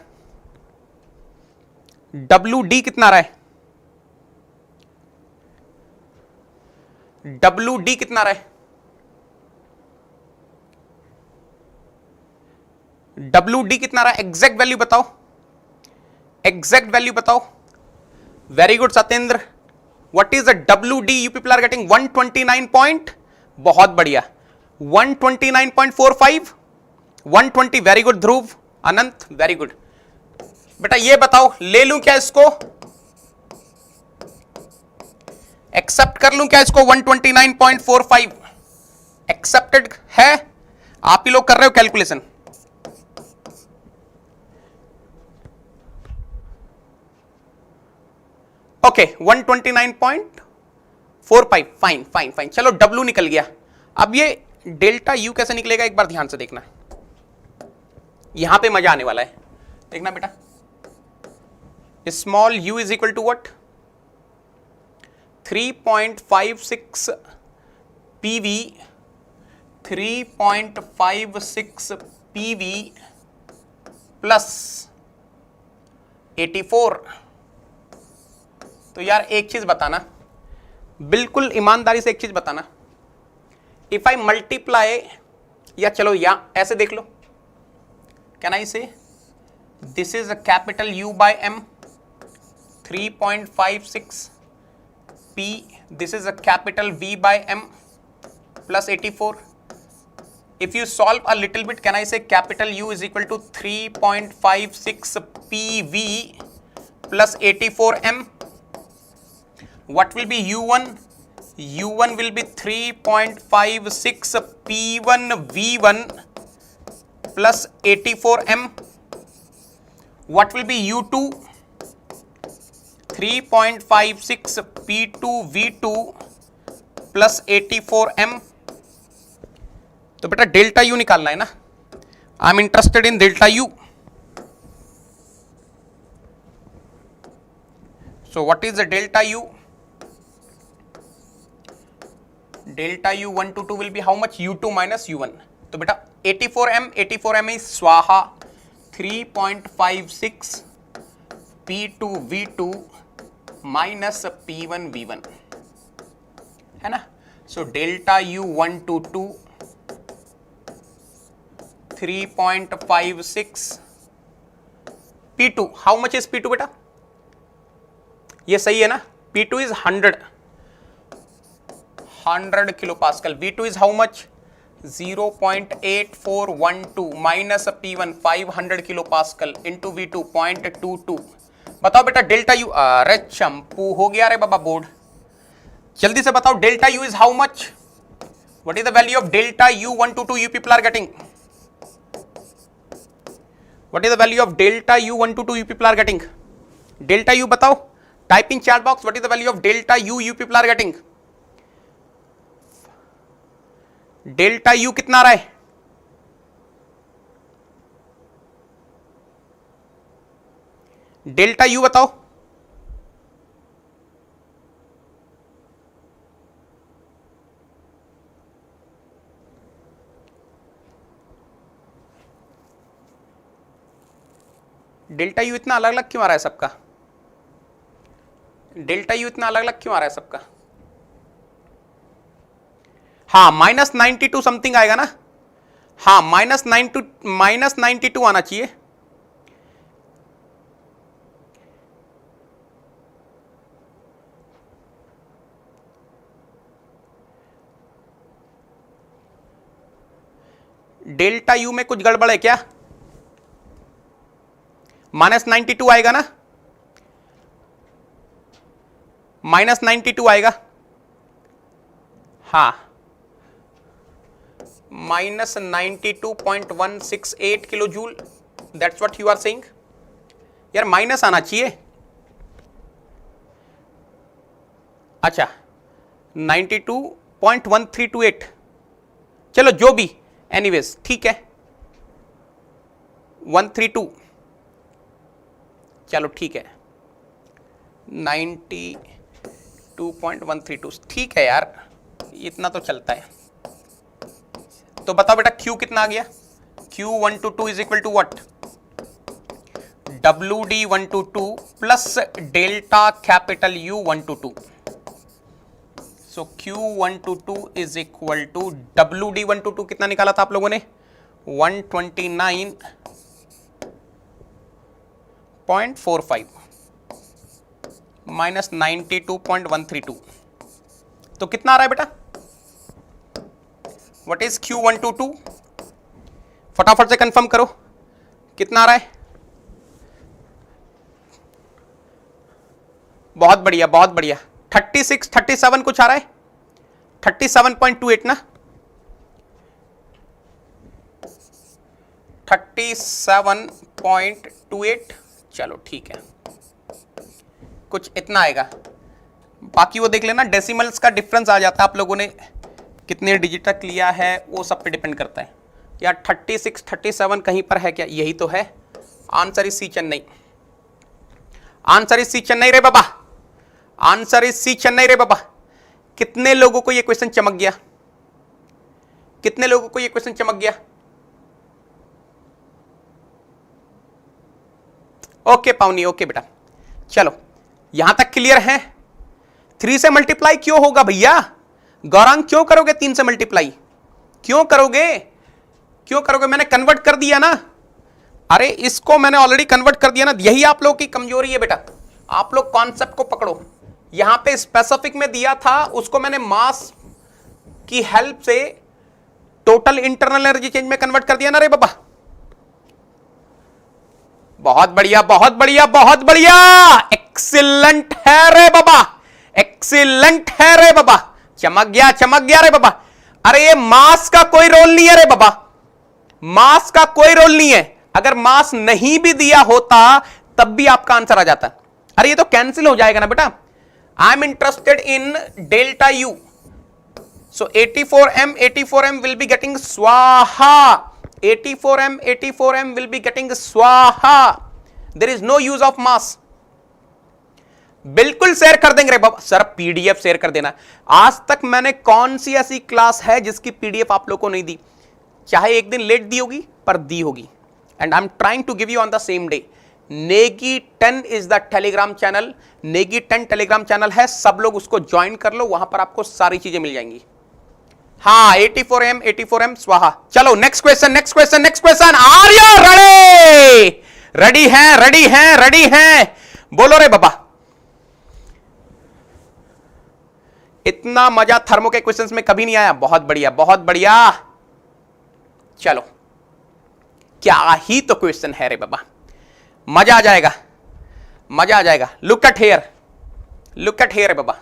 WD कितना आ रहा है? WD कितना आ रहा है? WD कितना आ रहा है? एग्जैक्ट वैल्यू बताओ. एग्जैक्ट वैल्यू बताओ. Very good Satyendra. What is the WD you people are getting? 129 point. बहुत बढ़िया. 129.45, 120, very good Dhruv, Anant very good. बेटा ये बताओ ले लूं क्या इसको, एक्सेप्ट कर लूं क्या इसको? 129.45 एक्सेप्टेड है, आप ही लोग कर रहे हो calculation. Okay 129.45, fine fine fine, चलो W निकल गया। अब ये डेल्टा U कैसे निकलेगा एक बार ध्यान से देखना, यहां पे मजा आने वाला है, देखना बेटा। Small u is equal to what? 3.56 PV, 3.56 PV plus 84। तो यार एक चीज बताना, बिल्कुल ईमानदारी से एक चीज बताना, इफ आई मल्टीप्लाई, या चलो या ऐसे देख लो, कैन आई से this is a capital U by M 3.56 P, this is a capital V by M plus 84. If you solve a little bit, can I say capital U is equal to 3.56 PV plus 84 M? What will be U1? U1 will be 3.56 P1 V1 plus 84 M. What will be U2? 3.56 P2 V2 plus 84 M। तो बेटा डेल्टा U निकालना है ना, I am interested in delta U। So what is the delta U? Delta U 1 to 2 will be how much? U2 minus U1। तो बेटा 84 M is स्वाहा 3.56 P2 V2 minus P1 V1 है ना। So delta U 1 to 2 3.56 P2, how much is P2 बेटा? ये सही है ना, P2 is 100 kilo pascal, V2 is how much? 0.8412 minus P1 500 kilo pascal into V2 0.22। बताओ बेटा डेल्टा U, अरे चंपू हो गया रे बाबा बोर्ड, जल्दी से बताओ delta U is how much? What is the value of delta U 1 to 2 you people are getting? What is the value of delta U 1 to 2 you people are getting? Delta U बताओ, type in chat box, what is the value of delta U you people are getting? Delta U कितना आ रहा है? डेल्टा U बताओ। डेल्टा U इतना अलग अलग क्यों आ रहा है सबका? डेल्टा U इतना अलग अलग क्यों आ रहा है सबका? हाँ -92 समथिंग आएगा ना, हाँ -92 आना चाहिए। डेल्टा U में कुछ गड़बड़ है क्या? -92 आएगा ना, -92 आएगा, हाँ -92.168 kilo joule, that's what you are saying. यार माइनस आना चाहिए। अच्छा 92.1328, चलो जो भी, एनीवेज ठीक है 132, चलो ठीक है 92.132 ठीक है यार, इतना तो चलता है। तो बताओ बेटा Q कितना आ गया? Q1 to 2 is equal to what? WD1 to 2 plus delta capital U1 to 2। So Q1 to 2 is equal to WD1 to 2 कितना निकाला था आप लोगों ने? 129.45 माइनस 92.132, तो कितना आ रहा है बेटा? What is Q122? फटाफट से कंफर्म करो कितना आ रहा है। बहुत बढ़िया बहुत बढ़िया, 36 37 कुछ आ रहा है, 37.28 ना, 37.28। चलो ठीक है, कुछ इतना आएगा, बाकी वो देख लेना, डेसिमल्स का डिफरेंस आ जाता है, आप लोगों ने कितने डिजिट तक लिया है वो सब पे डिपेंड करता है। या 36 37 कहीं पर है क्या? यही तो है। Answer is C Chennai, answer is C Chennai रे बाबा, आंसर इज सी चेन्नई रे बाबा। कितने लोगों को ये क्वेश्चन चमक गया? कितने लोगों को ये क्वेश्चन चमक गया? ओके पावनी, ओके बेटा, चलो यहां तक क्लियर है। 3 से मल्टीप्लाई क्यों होगा भैया? गौरांग क्यों करोगे 3 से मल्टीप्लाई? क्यों करोगे? क्यों करोगे? मैंने कन्वर्ट कर दिया ना। अरे इसको मैंने ऑलरेडी कन्वर्ट कर दिया ना। यही आप लोगों की कमजोरी है बेटा, आप लोग कॉन्सेप्ट को पकड़ो। यहां पे स्पेसिफिक में दिया था, उसको मैंने मास की हेल्प से टोटल इंटरनल एनर्जी चेंज में कन्वर्ट कर दिया ना रे बाबा। बहुत बढ़िया बहुत बढ़िया बहुत बढ़िया, एक्सीलेंट है रे बाबा, एक्सीलेंट है रे बाबा, चमक गया रे बाबा। अरे ये मास का कोई रोल नहीं है रे बाबा, मास का कोई रोल नहीं है। अगर मास नहीं भी दिया होता तब भी आपका आंसर आ जाता। अरे ये तो कैंसिल हो जाएगा ना बेटा। I am interested in delta U, so 84m will be getting स्वाहा, 84m will be getting स्वाहा, there is no use of mass। बिल्कुल शेयर कर देंगे रे बाबा। सर पीडीएफ शेयर कर देना। आज तक मैंने कौन सी ऐसी क्लास है जिसकी पीडीएफ आप लोगों को नहीं दी? चाहे एक दिन लेट दी होगी पर दी होगी। And I am trying to give you on the same day. Negi 10 is the telegram channel, Negi 10 telegram channel है, सब लोग उसको ज्वाइन कर लो, वहां पर आपको सारी चीजें मिल जाएंगी। हाँ 84m स्वाहा। चलो next question, next question, next question. Are you ready? Ready हैं, रेडी हैं, रेडी हैं, बोलो रे बाबा। इतना मजा थर्मो के क्वेश्चंस में कभी नहीं आया। बहुत बढ़िया बहुत बढ़िया। चलो क्या ही तो क्वेश्चन है रे बाबा, मजा आ जाएगा, मजा आ जाएगा। Look at here, look at here Baba.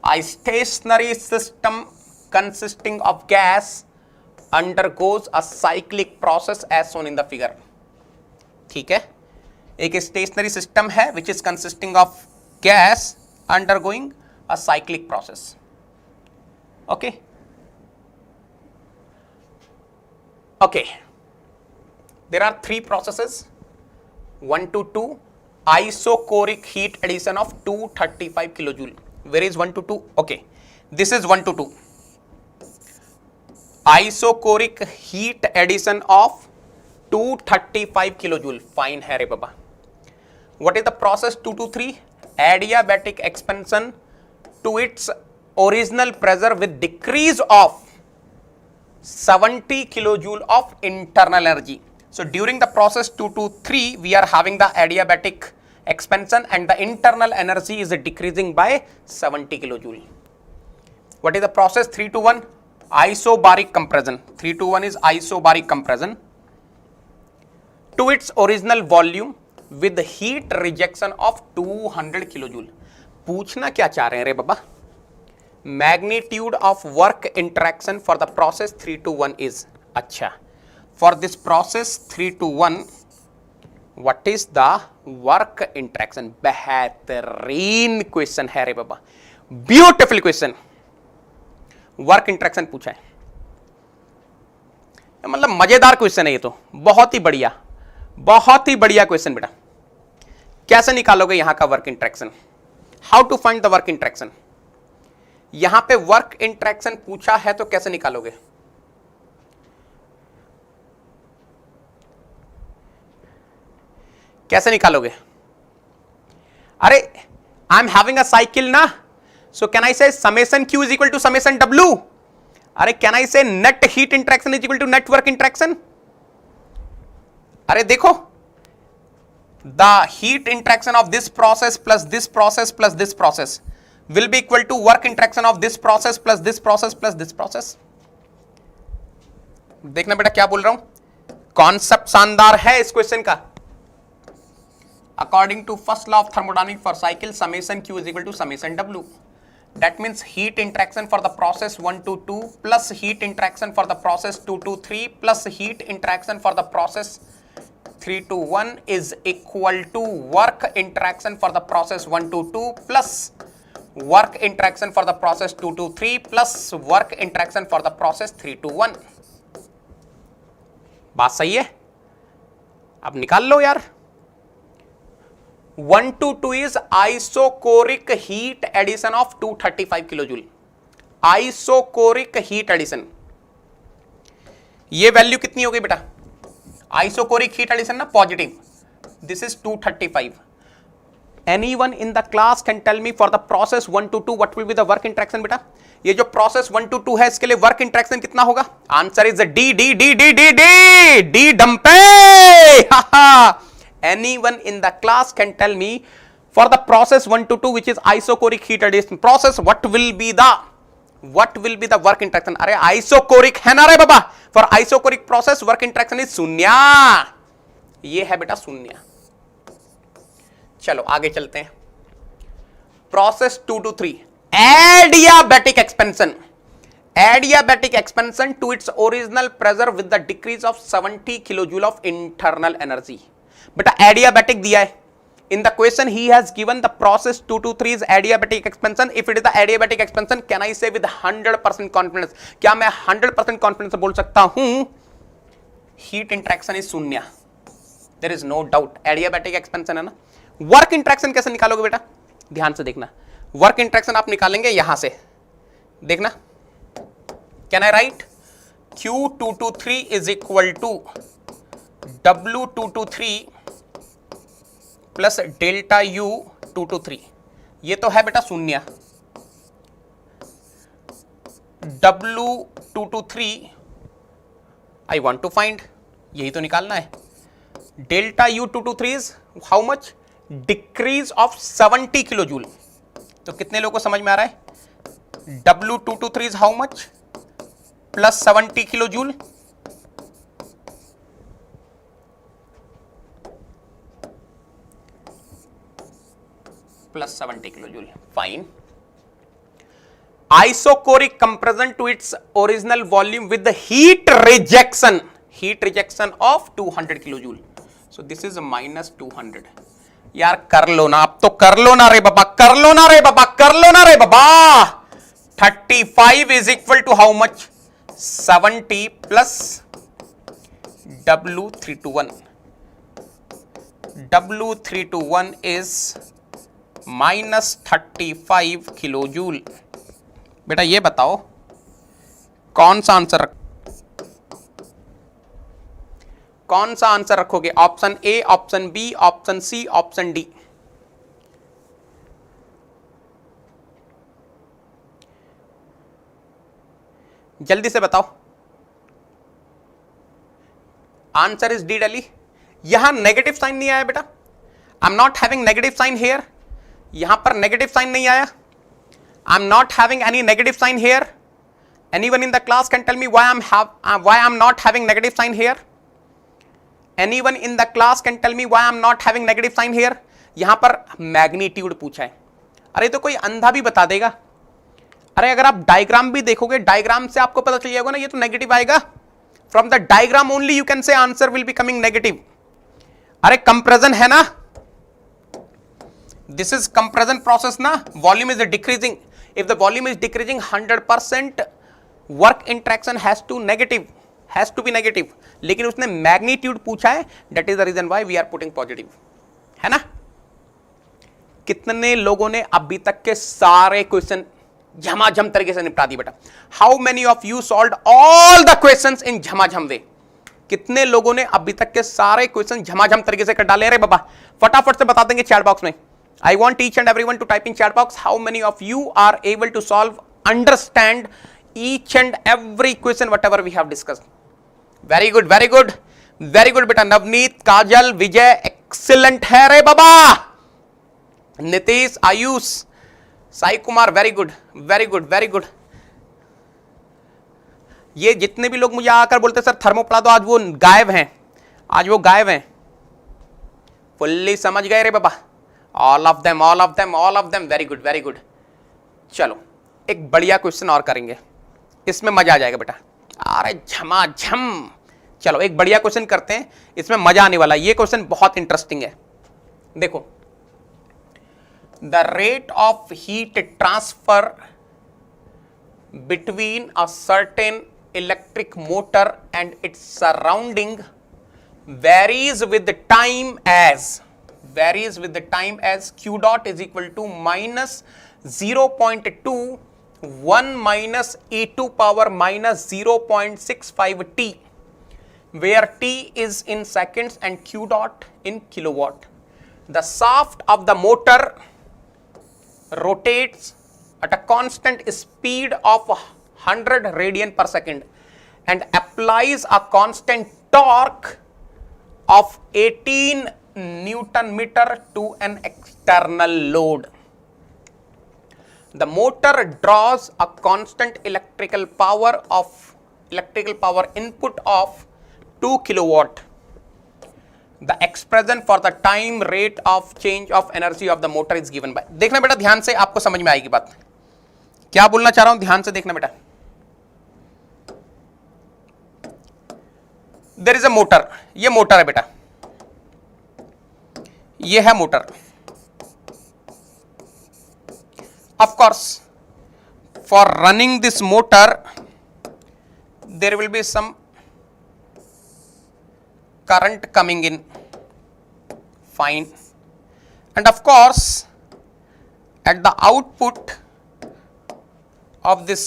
A stationary system consisting of gas undergoes a cyclic process as shown in the figure। ठीक है, एक स्टेशनरी सिस्टम है which is consisting of gas undergoing a cyclic process। okay okay there are 3 processes, 1 to 2 isochoric heat addition of 235 kilojoule। Where is 1 to 2? Okay, this is 1 to 2 isochoric heat addition of 235 kilojoule। fine है रे बाबा। what is the process 2 to 3? adiabatic expansion to its original pressure with decrease of 70 kilojoule of internal energy। so during the process 2 to 3 we are having the adiabatic expansion and the internal energy is decreasing by 70 kilojoule। what is the process 3 to 1? isobaric compression। 3 to 1 is isobaric compression to its original volume with heat rejection of 200 kilojoule। पूछना क्या चाह रहे हैं रे बाबा? magnitude of work interaction for the process 3 to 1 is। अच्छा, for this process 3 to 1 what is the work interaction? बेहतरीन क्वेश्चन है रे बाबा, ब्यूटिफुल क्वेश्चन। वर्क इंटरेक्शन पूछा है, मतलब मजेदार क्वेश्चन है ये तो, बहुत ही बढ़िया, बहुत ही बढ़िया क्वेश्चन बेटा। कैसे निकालोगे यहां का work interaction? How to find the work interaction? यहां पे वर्क इंटरेक्शन पूछा है तो कैसे निकालोगे? कैसे निकालोगे? अरे I am having a cycle ना, so can I say summation Q is equal to summation W। अरे can I say net heat interaction is equal to net work interaction? अरे देखो, the heat interaction of this process plus this process plus this process will be equal to work interaction of this process plus this process plus this process। देखना बेटा क्या बोल रहा हूं, कॉन्सेप्ट शानदार है इस क्वेश्चन का। According to first law of thermodynamics for cycle summation Q is equal to summation W। That means heat interaction for the process 1 to 2 plus heat interaction for the process 2 to 3 plus heat interaction for the process 3 to 1 is equal to work interaction for the process 1 to 2 plus work interaction for the process 2 to 3 plus work interaction for the process 3 to 1। बात सही है? अब निकाल लो यार। 1 to 2 is isocoric heat addition of 235 kilojoule। isocoric heat addition, ये वैल्यू कितनी हो गई बेटा? isocoric heat addition ना positive, this is 235। anyone in the class can tell me for the process 1 to 2 what will be the work interaction बेटा? ये जो process 1 to 2 है इसके लिए वर्क इंटरेक्शन कितना होगा? Answer is D D D D D D D डंपे। Anyone in the class can tell me for the process 1 to 2 which is isocoric heat addition process what will be the work interaction? अरे isocoric है ना रे बाबा, for isocoric process work interaction is शून्य, ये है बेटा शून्य। चलो आगे चलते हैं। process 2 to 3 adiabatic expansion, adiabatic expansion to its original pressure with the decrease of 70 kilojoule of internal energy। बेटा adiabatic दिया है in the question, he has given the process 2 to 3 is adiabatic expansion। if it is the adiabatic expansion can I say with 100% confidence, क्या मैं 100% confidence से बोल सकता हूं heat interaction is शून्य? there is no doubt adiabatic expansion है ना। work interaction कैसे निकालोगे बेटा? ध्यान से देखना, work interaction आप निकालेंगे यहां से, देखना। can I write Q2 to 3 is equal to W2 to 3 plus delta U2 to 3, ये तो है बेटा शून्य। W2 to 3 I want to find, यही तो निकालना है। Delta U2 to 3 is how much? Decrease of 70 kilo joule. तो कितने लोगों को समझ में आ रहा है? W2 to 3 is how much? Plus 70 kilo joule plus 70 kilo joule. Fine. Isocoric compression to its original volume with the heat rejection of 200 kilojoule. So this is minus 200। यार कर लो ना, अब तो कर लो ना रे बाबा, कर लो ना रे बाबा, कर लो ना रे बाबा। 35 is equal to how much? 70 plus W321। W321 is minus 35 kilo joule. बेटा ये बताओ कौन सा आंसर रखोगे? Option A, option B, option C, option D? जल्दी से बताओ। आंसर इज डी डली। यहां नेगेटिव साइन नहीं आया बेटा, I am not having negative sign here. यहां पर नेगेटिव साइन नहीं आया। I'm not having any negative sign here. Anyone in the class can tell me why I'm not having negative sign here? Anyone in the class can tell me why I'm not having negative sign here? यहां पर मैग्नीट्यूड पूछा है। अरे तो कोई अंधा भी बता देगा। अरे अगर आप डायग्राम भी देखोगे, डायग्राम से आपको पता चल जाएगा ना, ये तो नेगेटिव आएगा। From the diagram only you can say answer will be coming negative. अरे कंप्रेशन है ना, दिस इज कंप्रेशन प्रोसेस ना, volume is decreasing. If the volume is decreasing 100% work interaction has to be negative, लेकिन उसने मैग्नीट्यूड पूछा है, that is the reason why we are putting positive, है ना। कितने लोगों ने अभी तक के सारे क्वेश्चन झमाझम तरीके से निपटा दिए बेटा? How many of you solved all the questions in झमाझम वे? कितने लोगों ने अभी तक के सारे क्वेश्चन झमाझम तरीके से कर डाले? अरे बाबा फटाफट से बता देंगे चैट बॉक्स में। I want each and everyone to type in chat box how many of you are able to solve, understand each and every question whatever we have discussed. Very good, very good, very good बेटा। नवनीत, काजल, विजय excellent है रे बाबा। Nitish, Ayush, Sai Kumar, very good, very good, very good। ये जितने भी लोग मुझे आकर बोलते सर थर्मो पढ़ा दो, आज वो गायब हैं, आज वो गायब हैं। फुल्ली समझ गए रे बाबा? All of them, all of them, all of them, very good very good. चलो एक बढ़िया क्वेश्चन और करेंगे, इसमें मजा आ जाएगा बेटा। अरे झमाझम। चलो एक बढ़िया क्वेश्चन करते हैं, इसमें मजा आने वाला है। ये क्वेश्चन बहुत इंटरेस्टिंग है। देखो, the rate of heat transfer between a certain electric motor and its surrounding varies with the time as q dot is equal to minus 0.2 1 minus e to power minus 0.65 t, where t is in seconds and q dot in kilowatt. The shaft of the motor rotates at a constant speed of 100 radian per second and applies a constant torque of 18 Newton meter to an external load. The motor draws a constant electrical power input of 2 kilowatt. The expression for the time rate of change of energy of the motor is given by. देखना बेटा ध्यान से, आपको समझ में आएगी बात। क्या बोलना चाह रहा हूं, ध्यान से देखना बेटा। देयर इज अ मोटर, ये मोटर है बेटा, ये है motor. Of course for running this motor there will be some current coming in, fine, and of course at the output of this,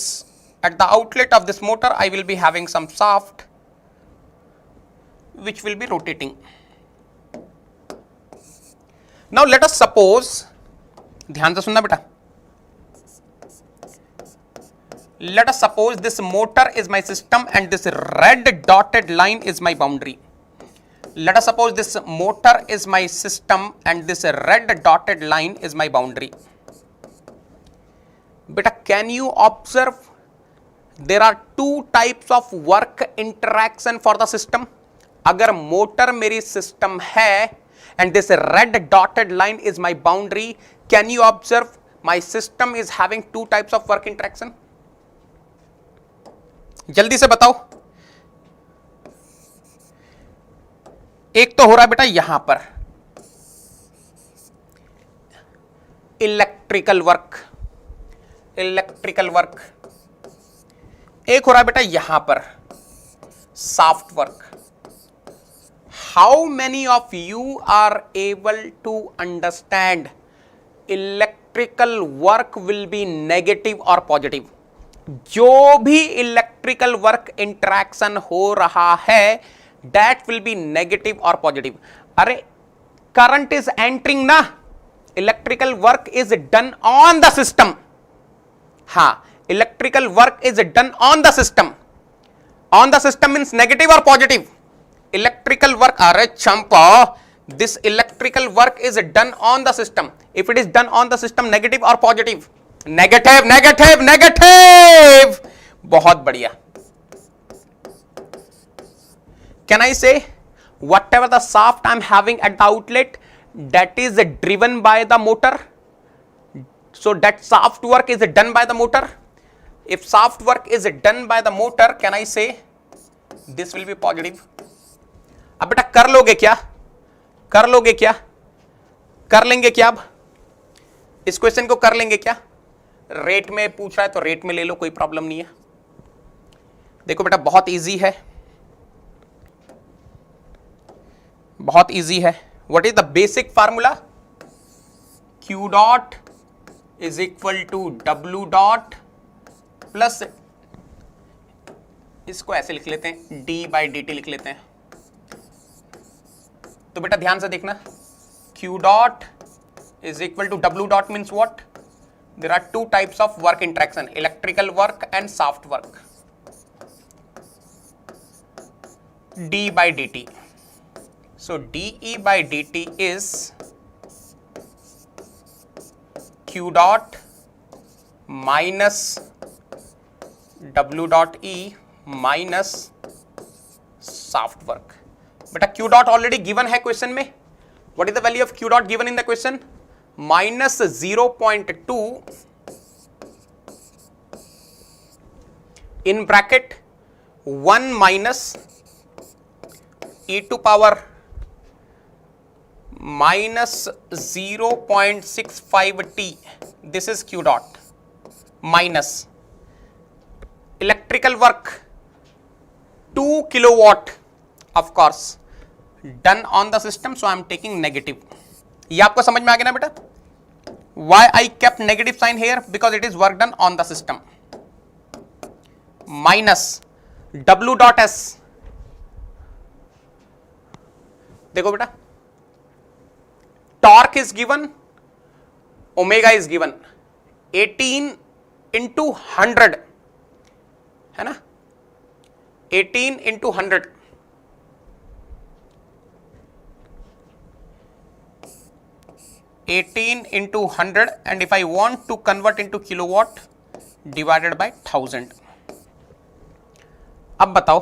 at the outlet of this motor I will be having some shaft which will be rotating. Now let us suppose, ध्यान से सुनना बेटा, let us suppose this motor is my system and this red dotted line is my boundary. Let us suppose this motor is my system and this red dotted line is my boundary. Beta, can you observe there are two types of work interaction for the system? अगर मोटर मेरी सिस्टम है and this red dotted line is my boundary, can you observe my system is having two types of work interaction? जल्दी से बताओ। एक तो हो रहा है बेटा यहां पर इलेक्ट्रिकल वर्क, एक हो रहा है बेटा यहां पर soft work. How many of you are able to understand electrical work will be negative और पॉजिटिव? जो भी इलेक्ट्रिकल वर्क इंटरैक्शन हो रहा है that will be negative or positive. अरे current is entering ना, electrical work is done on the system. हाँ, electrical work is done on the system. On the system means negative or positive? Electrical work, अरे चंपा, this electrical work is done on the system. If it is done on the system, negative or positive? Negative, negative, negative. बहुत बढ़िया। Can I say whatever the shaft I am having at the outlet, that is driven by the motor? So that shaft work is done by the motor. If shaft work is done by the motor, can I say this will be positive? अब बेटा कर लोगे क्या, कर लोगे क्या, कर लेंगे क्या? अब इस क्वेश्चन को कर लेंगे क्या? रेट में पूछ रहा है तो रेट में ले लो, कोई प्रॉब्लम नहीं है। देखो बेटा बहुत इजी है, बहुत इजी है। What is the basic formula? Q dot is equal to W dot plus, इसको ऐसे लिख लेते हैं D बाई dt लिख लेते हैं। तो बेटा ध्यान से देखना, Q dot is equal to W dot means what? There are two types of work interaction, electrical work and soft work. D by dt. So dE by dt is Q dot minus W dot E minus shaft work. बेटा क्यू डॉट ऑलरेडी गिवन है क्वेश्चन में। What is the value of Q dot given in the question? Minus 0.2 in bracket 1 minus e to power minus 0.65 t, this is q dot, minus electrical work 2 kilowatt, of course done on the system, so I am taking negative. ये आपको समझ में आ गया ना बेटा? Why I kept negative sign here? Because it is work done on the system. Minus w dot s, देखो बेटा, torque is given, omega is given, 18 into 100 है ना, 18 into 100, 18 into 100 and if I want to convert into kilowatt divided by 1000. अब बताओ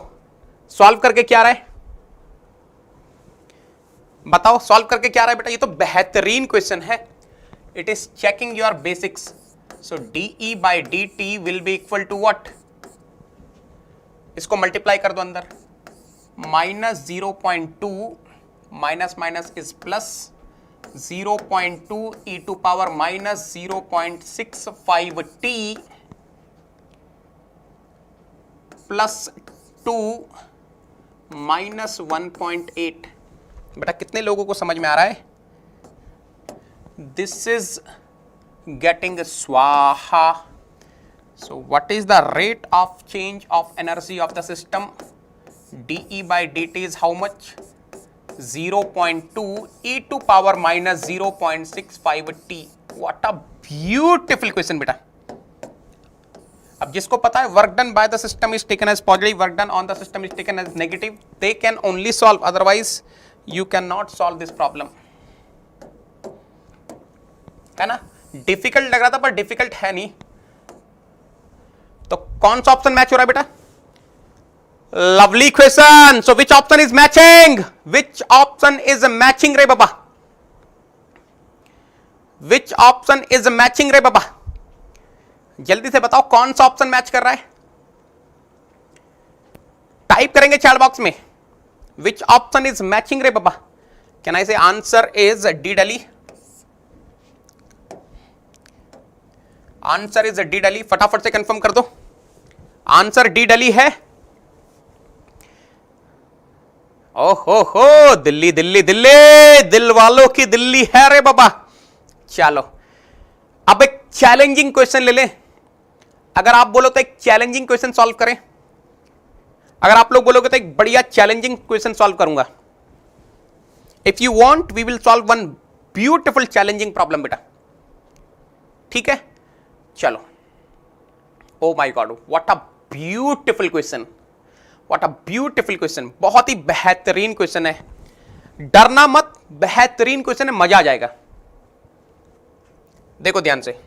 सॉल्व करके क्या रहा है? बताओ सॉल्व करके क्या रहा है बेटा? ये तो बेहतरीन क्वेश्चन है. It is checking your basics. So dE by dt will be equal to what? इसको मल्टीप्लाई कर दो अंदर. Minus 0.2 minus minus is plus 0.2 e to power minus 0.65 t plus 2 minus 1.8. बेटा कितने लोगों को समझ में आ रहा है? दिस इज गेटिंग स्वाहा. So what is the rate of change of energy of the system? dE by dt is how much? 0.2 e to power minus 0.65 t. What a beautiful question बेटा. अब जिसको पता है work done by the system is taken as positive, work done on the system is taken as negative, they can only solve, otherwise you can not solve this problem. है ना? डिफिकल्ट लग रहा था पर डिफिकल्ट है नहीं. तो कौन सा ऑप्शन मैच हो रहा है बेटा? Lovely question. So which option is matching? Which option is matching रे बाबा? विच ऑप्शन इज मैचिंग रे बाबा? जल्दी से बताओ कौन सा ऑप्शन मैच कर रहा है? टाइप करेंगे चैट बॉक्स में. विच ऑप्शन इज मैचिंग रे बाबा? कैन आई से आंसर इज डी डली. आंसर इज डी डली. फटाफट से कंफर्म कर दो. आंसर डी डली है. ओहो हो, दिल्ली दिल्ली दिल्ली, दिल वालों की दिल्ली है रे बाबा. चलो अब एक चैलेंजिंग क्वेश्चन ले लें. अगर आप बोलो तो एक चैलेंजिंग क्वेश्चन सॉल्व करें. अगर आप लोग बोलोगे तो एक बढ़िया चैलेंजिंग क्वेश्चन सॉल्व करूंगा. If you want we will solve one beautiful challenging problem बेटा. ठीक है? चलो. Oh my god, what a beautiful question, what a beautiful question. बहुत ही बेहतरीन क्वेश्चन है. डरना मत, बेहतरीन क्वेश्चन है, मजा आ जाएगा. देखो ध्यान से.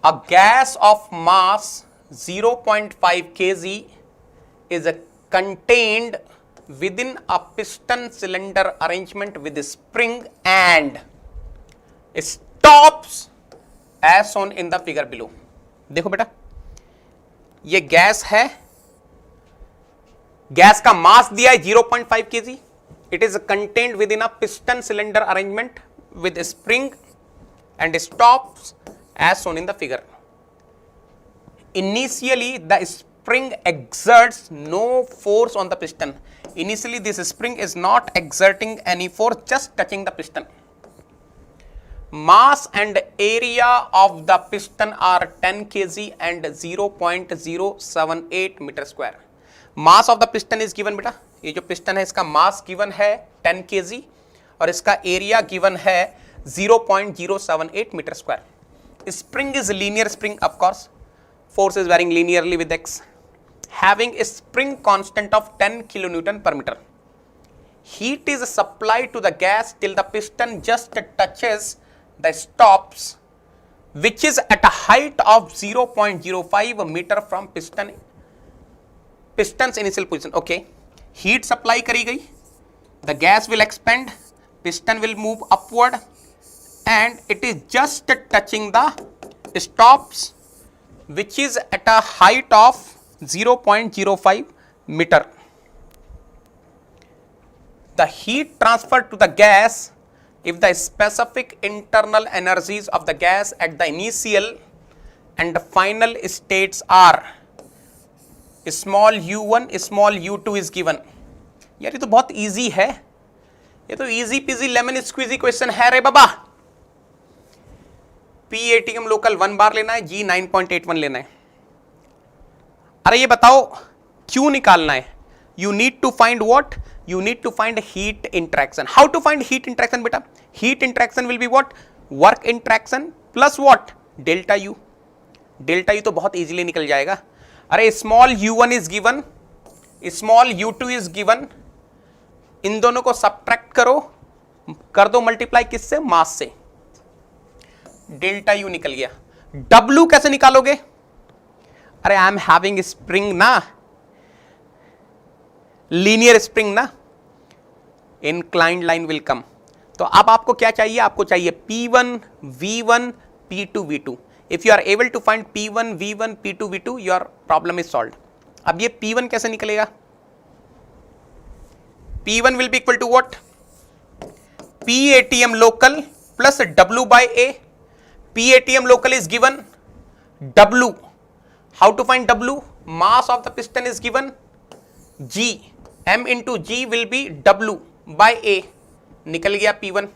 A gas of mass 0.5 kg is contained within a piston cylinder arrangement with a spring and stops as shown in the figure below. देखो बेटा, ये गैस है. गैस का मास दिया है 0.5 kg. It is contained within a piston cylinder arrangement with a spring and stops as shown in the figure. Initially the spring exerts no force on the piston. Initially this spring is not exerting any force, just touching the piston. Mass and area of the piston are 10 kg and 0.078 meter square. Mass of the piston is given बेटा. ये जो पिस्टन है इसका मास गिवन है 10 kg और इसका एरिया गिवन है 0.078 meter square. Spring is linear spring, of course. Force is varying linearly with x. Having a spring constant of 10 kilonewton per meter. Heat is supplied to the gas till the piston just touches the stops which is at a height of 0.05 meter from piston's initial position. Okay, heat supply करी गई, the gas will expand, piston will move upward, and it is just touching the stops, which is at a height of 0.05 meter. The heat transferred to the gas, if the specific internal energies of the gas at the initial and the final states are small u1, small u2 is given. यार ये तो बहुत इजी है, ये तो easy peasy lemon squeezy question है रे बाबा. PATM लोकल 1 बार लेना है, G 9.81 लेना है. अरे ये बताओ क्यों निकालना है? You need to find what? You need to find heat interaction. How to find heat interaction beta? Heat interaction will be what? Work interaction plus what? Delta U. Delta U तो बहुत easily निकल जाएगा. अरे small u1 is given, small u2 is given. इन दोनों को subtract करो, कर दो multiply किससे? मास से. डेल्टा U निकल गया. W कैसे निकालोगे? अरे आई एम हैविंग स्प्रिंग ना, लीनियर स्प्रिंग ना, इंक्लाइंड लाइन विल कम. तो अब आपको क्या चाहिए? आपको चाहिए P1 V1 P2 V2. If you are able to find P1 V1 P2 V2 your problem is solved. अब ये P1 कैसे निकलेगा? P1 will be equal to what? PATM local plus W by A. PATM local is given W. How to find W? Mass of the piston is given G. M into G will be W by A. निकल गया P1,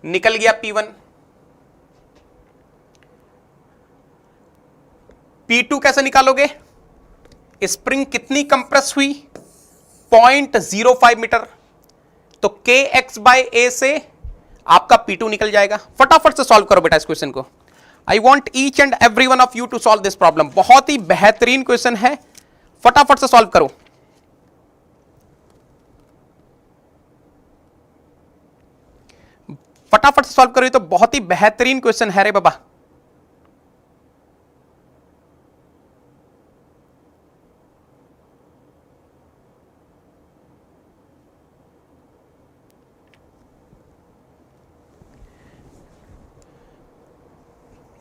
निकल गया P1. P2 कैसे निकालोगे? स्प्रिंग कितनी कंप्रेस हुई? 0.05 मीटर. तो KX by A से आपका P2 निकल जाएगा. फटाफट से सॉल्व करो बेटा इस क्वेश्चन को. I want each and every one of you to solve this problem. बहुत ही बेहतरीन क्वेश्चन है, फटाफट से सॉल्व करो. फटाफट से सॉल्व करो, तो बहुत ही बेहतरीन क्वेश्चन है रे बाबा.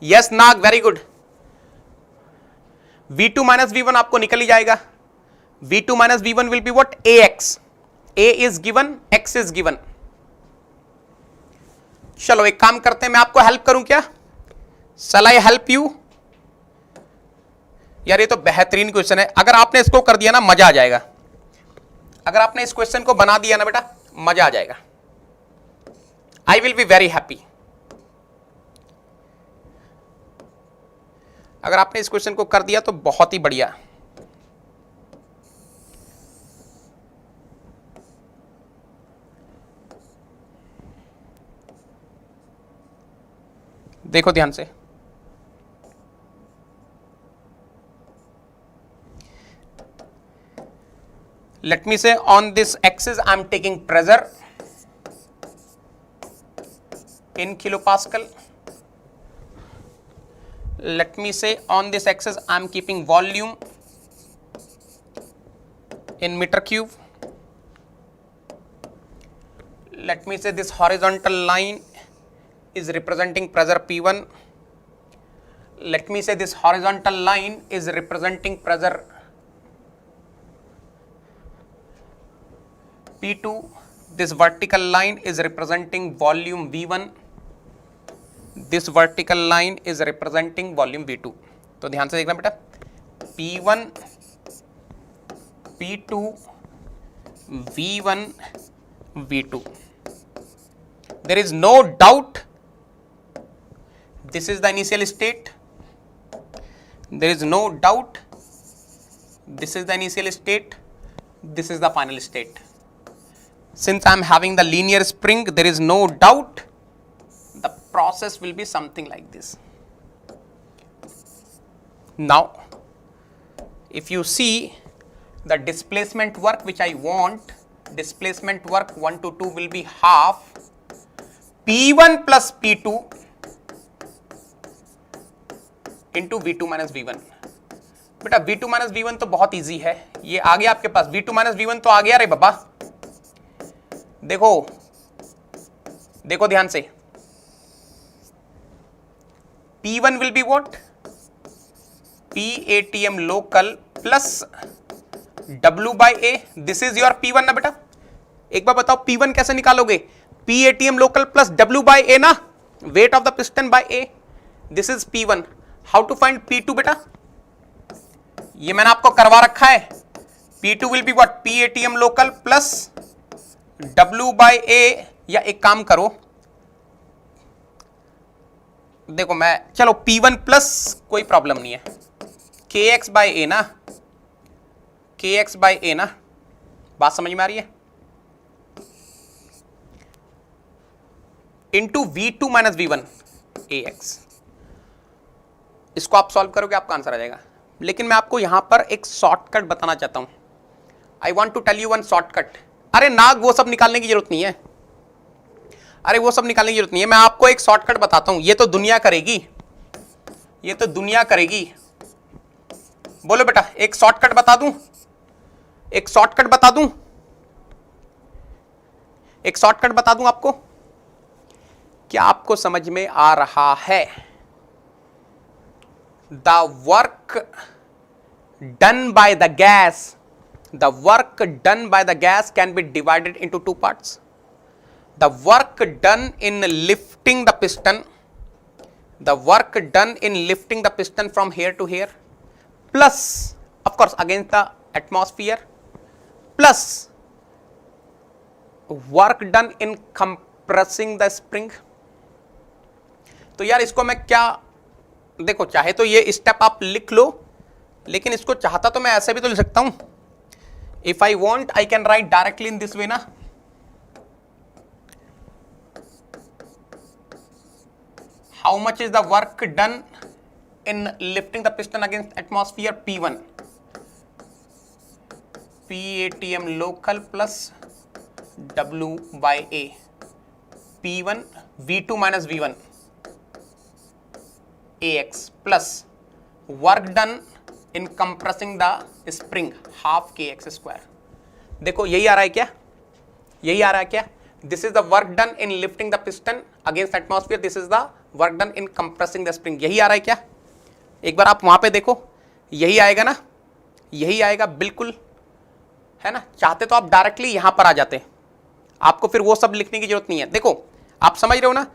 Yes Nag, very good. V2 minus V1 आपको निकल ही जाएगा. V2 minus V1 will be what? AX. A is given, X is given. चलो एक काम करते हैं, मैं आपको हेल्प करूं क्या? शैल आई हेल्प यू? यार ये तो बेहतरीन क्वेश्चन है. अगर आपने इसको कर दिया ना, मजा आ जाएगा. अगर आपने इस क्वेश्चन को बना दिया ना बेटा, मजा आ जाएगा. आई विल बी वेरी हैप्पी. अगर आपने इस क्वेश्चन को कर दिया तो बहुत ही बढ़िया. देखो ध्यान से. लेट मी से on this axis I am taking pressure in kilopascal. Let me say on this axis I am keeping volume in meter cube. Let me say this horizontal line is representing pressure P1. Let me say this horizontal line is representing pressure P2. This vertical line is representing volume V1. This vertical line is representing volume V2. तो ध्यान से देखना बेटा. P1 P2 V1 V2. There is no doubt this is the initial state. There is no doubt this is the initial state. This is the final state. Since I am having the linear spring, there is no doubt the process will be something like this. Now, if you see the displacement work which I want, displacement work 1 to 2 will be half P1 plus P2 into V2 minus V1। बेटा V2 माइनस V1 तो बहुत इजी है, ये आ गया आपके पास, V2 माइनस V1 तो आ गया रे बाबा। देखो देखो ध्यान से, P1 will be what, PATM local plus W by A, this is your P1 ना बेटा। एक बार बताओ P1 कैसे निकालोगे, PATM local plus W by A ना, weight of the piston by A, this is P1। How to find P2 बेटा, ये मैंने आपको करवा रखा है, P2 will be what, PATM local plus W by A, या एक काम करो, देखो मैं, चलो P1 प्लस कोई प्रॉब्लम नहीं है, KX बाई A ना, KX बाई A ना, बात समझ में आ रही है, into V2 minus V1 AX। इसको आप सॉल्व करोगे आपका आंसर आ जाएगा। लेकिन मैं आपको यहां पर एक शॉर्टकट बताना चाहता हूं, I want to tell you one shortcut. अरे नाग वो सब निकालने की जरूरत नहीं है, अरे वो सब निकालने की जरूरत नहीं है, मैं आपको एक शॉर्टकट बताता हूं, ये तो दुनिया करेगी, ये तो दुनिया करेगी। बोलो बेटा एक शॉर्टकट बता दूं, एक शॉर्टकट बता दूं, एक शॉर्टकट बता दूं आपको, क्या आपको समझ में आ रहा है? The work done by the gas, the work done by the gas can be divided into two parts. The work done in lifting the piston, the work done in lifting the piston from here to here, plus of course against the atmosphere, plus work done in compressing the spring. तो यार इसको मैं क्या, देखो चाहे तो ये स्टेप आप लिख लो, लेकिन इसको चाहता तो मैं ऐसे भी तो लिख सकता हूं, if I want I can write directly in this way ना, how much is the work done in lifting the piston against atmosphere, P1 PATM local plus W by A, P1 V2 minus V1 AX plus work done in compressing the spring half KX square. देखो यही आ रहा है क्या, यही आ रहा है क्या, this is the work done in lifting the piston against atmosphere, this is the work done in compressing the spring, यही आ रहा है क्या? एक बार आप वहां पे देखो, यही आएगा ना, यही आएगा बिल्कुल, है ना। चाहते तो आप डायरेक्टली यहां पर आ जाते, आपको फिर वो सब लिखने की जरूरत नहीं है। देखो आप समझ रहे हो ना,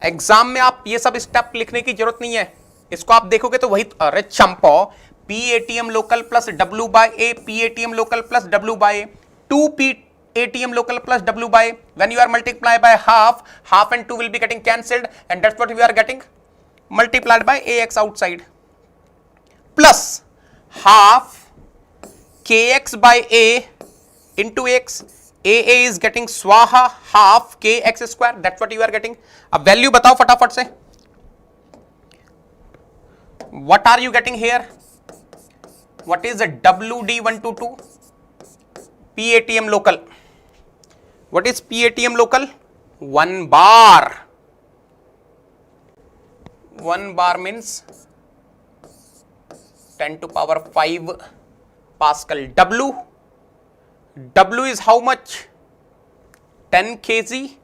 एग्जाम में आप ये सब स्टेप लिखने की जरूरत नहीं है, इसको आप देखोगे तो वही, अरे चंपो, PATM local plus W by A, PATM local plus W by A, 2 PATM local plus W by A, when you are multiply by half, half and 2 will be getting cancelled and that's what we are getting multiplied by AX outside, plus half KX by A into X, AA is getting स्वाहा half KX square, that's what you are getting। अब वैल्यू बताओ फटाफट से, what are you getting here, what is the WD122 PATM local, what is PATM local, 1 bar, 1 bar means 10 to power 5 Pascal। W is how much, 10 kg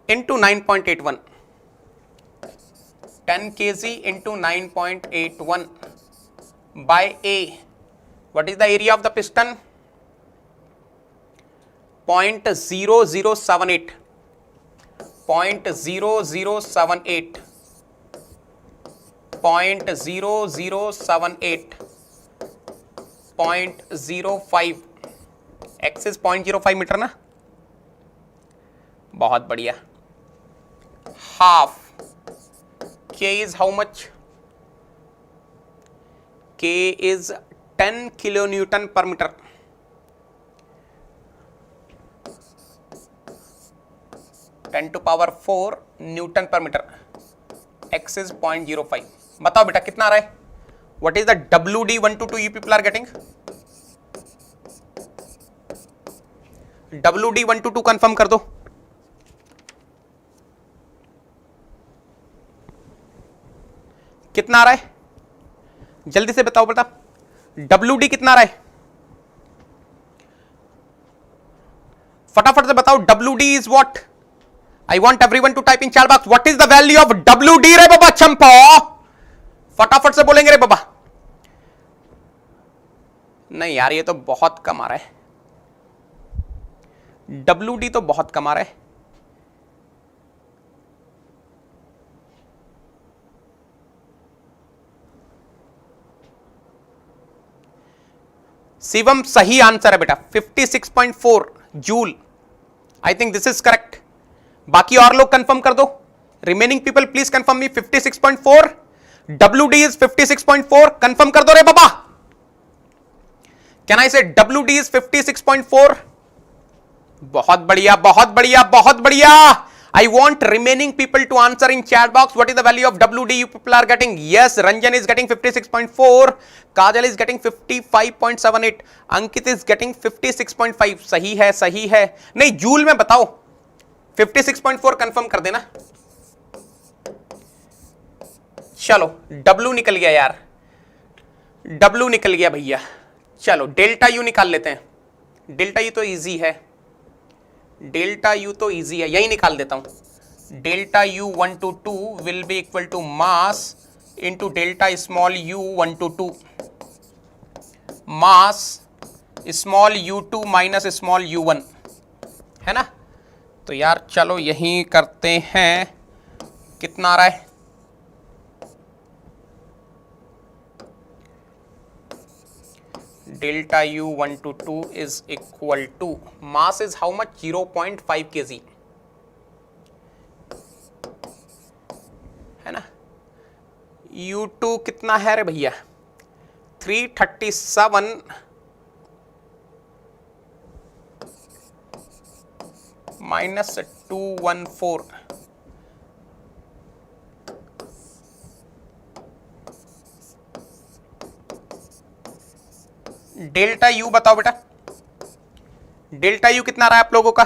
into 9.81, 10 kg into 9.81 by A, what is the area of the piston, 0.0078, 0.0078, 0.0078, 0.05, X is 0.05 metre ना, बहुत बढ़िया। Half K is how much, K is 10 kilo newton per metre, 10 to power 4 Newton per metre, X is 0.05। बताओ बेटा कितना आ रहा है, what is the WD122 you people are getting, WD122 confirm कर दो, कितना आ रहा है, जल्दी से बताओ बेटा, WD कितना आ रहा है, फटाफट से बताओ। WD is what, I want everyone to type in chat box what is the value of WD रे बाबा चंपा, फटाफट से बोलेंगे रे बाबा। नहीं यार ये तो बहुत कम आ रहा है, WD तो बहुत कम आ रहा है। शिवम सही आंसर है बेटा, 56.4 joule, I think this is correct. बाकी और लोग कंफर्म कर दो, remaining people please confirm me. 56.4, WD is 56.4, confirm कर दो रे बाबा। कैन आई से WD इज 56.4? बहुत बढ़िया बहुत बढ़िया बहुत बढ़िया। I want remaining people to answer in chat box. What is the value of WD you people are getting? Yes, Ranjan is getting 56.4. Kajal is getting 55.78. Ankit is getting 56.5. सही है सही है। नहीं जूल में बताओ, 56.4 कंफर्म कर देना। चलो W निकल गया यार, W निकल गया भैया। चलो डेल्टा यू निकाल लेते हैं। डेल्टा यू तो इजी है, डेल्टा यू तो इजी है, यही निकाल देता हूं। Delta U 1 to 2 will be equal to mass into delta small U 1 to 2, mass small u2 minus small u1, है ना। तो यार चलो यही करते हैं, कितना आ रहा है, delta u 1 to 2 is equal to mass is how much, 0.5 kg, है ना। u2 कितना है रे भैया, 337 माइनस 214, डेल्टा यू बताओ बेटा, डेल्टा यू कितना रहा है आप लोगों का,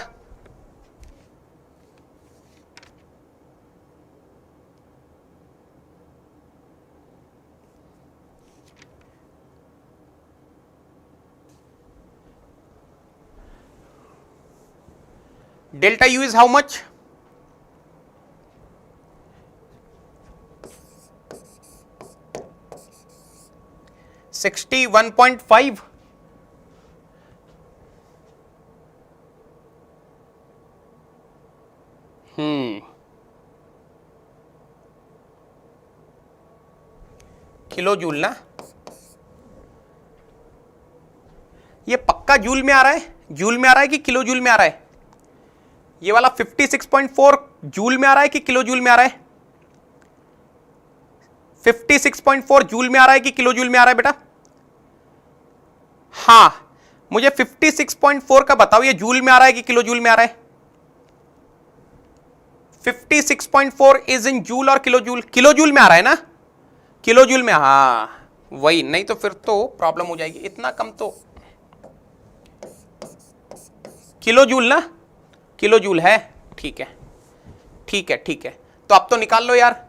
delta U is how much, $61.5। Kilo joule ना, ये पक्का जूल में आ रहा है, जूल में आ रहा है कि किलो जूल में आ रहा है, ये वाला 56.4 जूल में आ रहा है कि किलो जूल में आ रहा है, 56.4 जूल में आ रहा है कि किलो जूल में आ रहा है बेटा। हाँ मुझे 56.4 का बताओ, ये जूल में आ रहा है कि किलो जूल में आ रहा है। 56.4 इज इन जूल और किलो जूल, किलो जूल में आ रहा है ना, किलो जूल में, हाँ वही, नहीं तो फिर तो प्रॉब्लम हो जाएगी, इतना कम तो, किलो जूल ना, किलो जूल है, ठीक है ठीक है ठीक है। तो अब तो निकाल लो यार,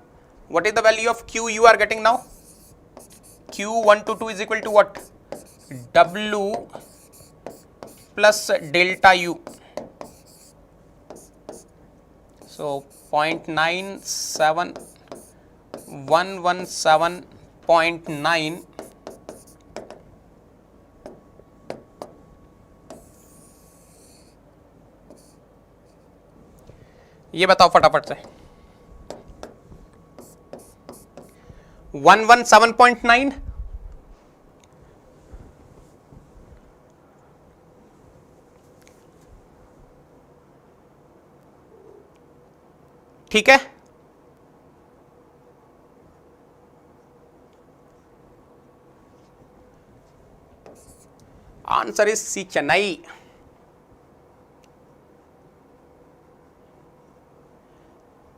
what is the value of Q you are getting now, Q 1 to 2 is equal to what, W plus delta U, so 0.97117.9, ये बताओ फटाफट से, 117.9, ठीक है। Answer is C, Chennai.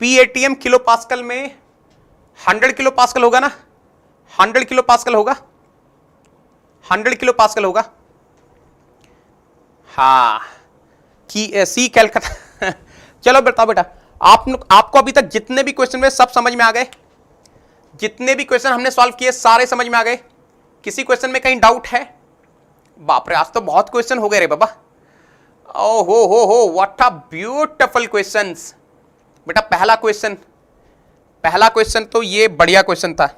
PATM kilo pascal में 100 किलो पास्कल होगा ना, 100 किलो पास्कल होगा, 100 किलो पास्कल होगा, हाँ की सी कैलकाटा। चलो बताओ बेटा, आपको अभी तक जितने भी क्वेश्चन में सब समझ में आ गए, जितने भी क्वेश्चन हमने सॉल्व किए सारे समझ में आ गए? किसी क्वेश्चन में कहीं डाउट है? बाप रे, आज तो बहुत क्वेश्चन हो गए रे बाबा। ओ हो, व्हाट अ ब्यूटीफुल क्वेश्चंस। बेटा पहला क्वेश्चन तो ये बढ़िया क्वेश्चन था।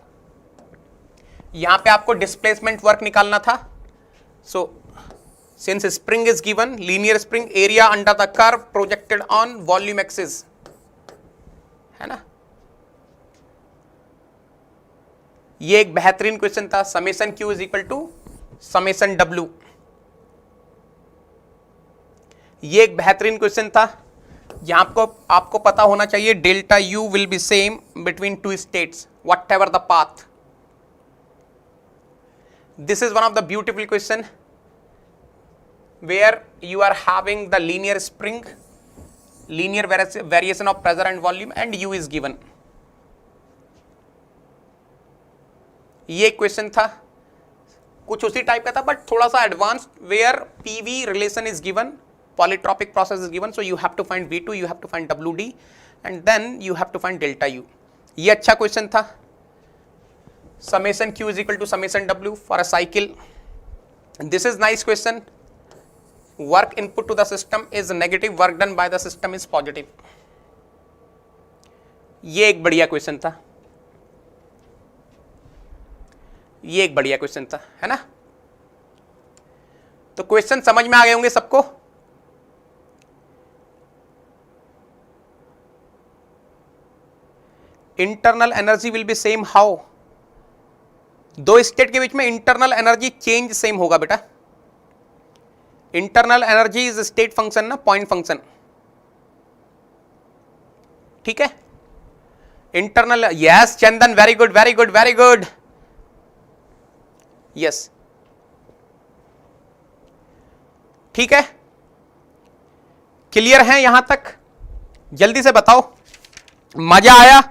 यहां पे आपको डिस्प्लेसमेंट वर्क निकालना था। So since spring is given, linear spring, area under the curve projected on volume axis, है ना। ये एक बेहतरीन क्वेश्चन था। Summation Q is equal to summation W, ये एक बेहतरीन क्वेश्चन था। यहां आपको पता होना चाहिए delta U will be same between two states what ever the path. This is one of the beautiful question where you are having the linear spring, linear variation of pressure and volume, and u is given. ये क्वेश्चन था, कुछ उसी टाइप का था बट थोड़ा सा advanced, where PV relation is given, polytropic process is given, so you have to find V2, you have to find WD and then you have to find delta U। ये अच्छा क्वेश्चन था। Summation Q is equal to summation W for a cycle. This is nice question. Work input to the system is negative, work done by the system is positive। ये एक बढ़िया क्वेश्चन था, ये एक बढ़िया क्वेश्चन था, है ना। तो क्वेश्चन समझ में आ गए होंगे सबको। Internal energy will be same how? दो स्टेट के बीच में इंटरनल एनर्जी चेंज सेम होगा बेटा। Internal energy is state function ना, पॉइंट फंक्शन, ठीक है। Internal, yes Chandan, very good very good very good, yes ठीक है। क्लियर है यहां तक? जल्दी से बताओ, मजा आया?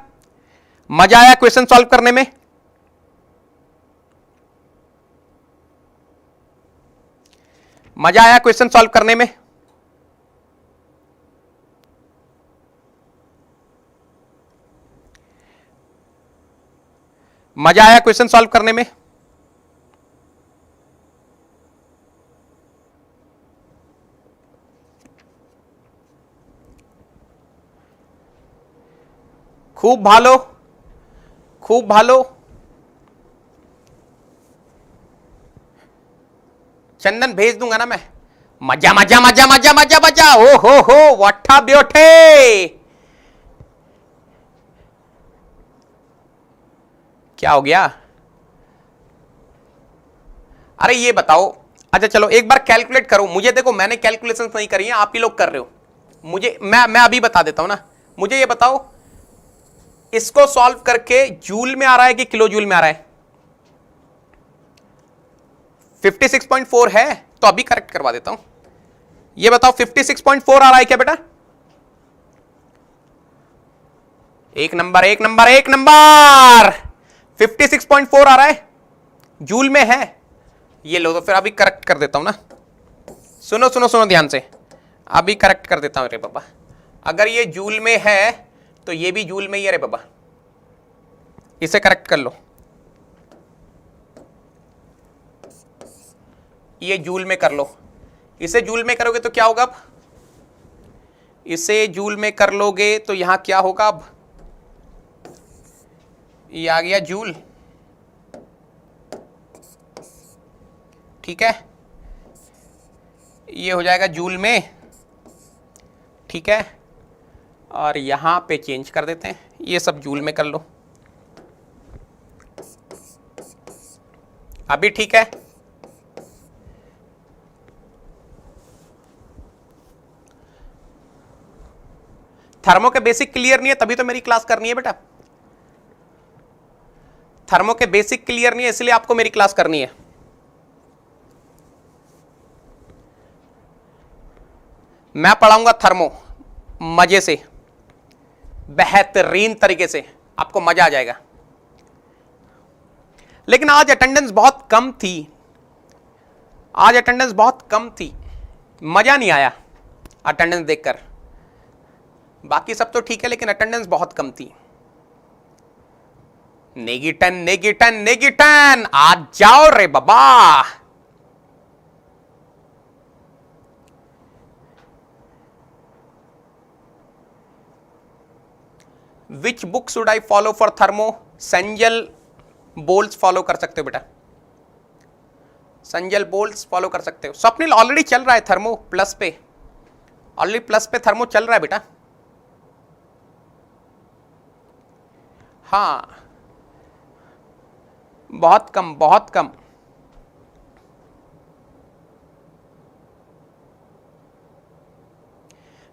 मजा आया क्वेश्चन सॉल्व करने में? मजा आया क्वेश्चन सॉल्व करने में? मजा आया क्वेश्चन सॉल्व करने में? खूब भालो, खूब भालो। चंदन भेज दूंगा ना मैं। मजा मजा मजा मजा मजा मजा, ओ हो व्हाट अ ब्यूटी। क्या हो गया? अरे ये बताओ, अच्छा चलो एक बार कैलकुलेट करो। मुझे देखो, मैंने कैलकुलेशन नहीं करी है, आप ही लोग कर रहे हो। मुझे मैं अभी बता देता हूं ना। मुझे ये बताओ, इसको सॉल्व करके जूल में आ रहा है कि किलो जूल में आ रहा है? 56.4 है, तो अभी करेक्ट करवा देता हूं। ये बताओ 56.4 आ रहा है क्या बेटा? एक नंबर एक नंबर एक नंबर। 56.4 आ रहा है, जूल में है। ये लो, तो फिर अभी करेक्ट कर देता हूं ना। सुनो सुनो सुनो ध्यान से, अभी करेक्ट कर देता हूं रे बाबा। अगर ये जूल में है तो ये भी जूल में ही है रे बाबा, इसे करेक्ट कर लो। ये जूल में कर लो, इसे जूल में करोगे तो क्या होगा? अब इसे जूल में कर लोगे तो यहां क्या होगा? अब ये आ गया जूल, ठीक है। ये हो जाएगा जूल में, ठीक है। और यहां पे चेंज कर देते हैं, ये सब जूल में कर लो। अभी ठीक है? थर्मो के बेसिक क्लियर नहीं है, तभी तो मेरी क्लास करनी है बेटा। थर्मो के बेसिक क्लियर नहीं है, इसलिए आपको मेरी क्लास करनी है। मैं पढ़ाऊंगा थर्मो मजे से, बेहतरीन तरीके से, आपको मजा आ जाएगा। लेकिन आज अटेंडेंस बहुत कम थी, आज अटेंडेंस बहुत कम थी, मजा नहीं आया अटेंडेंस देखकर। बाकी सब तो ठीक है, लेकिन अटेंडेंस बहुत कम थी। नेगिटन नेगिटन नेगिटन, आ जाओ रे बाबा। Which book should I follow for thermo? संजल बोल्स फॉलो कर सकते हो बेटा, संजल बोल्स फॉलो कर सकते हो। स्वप्निल ऑलरेडी चल रहा है थर्मो प्लस पे, ऑलरेडी प्लस पे थर्मो चल रहा है बेटा। हाँ बहुत कम, बहुत कम।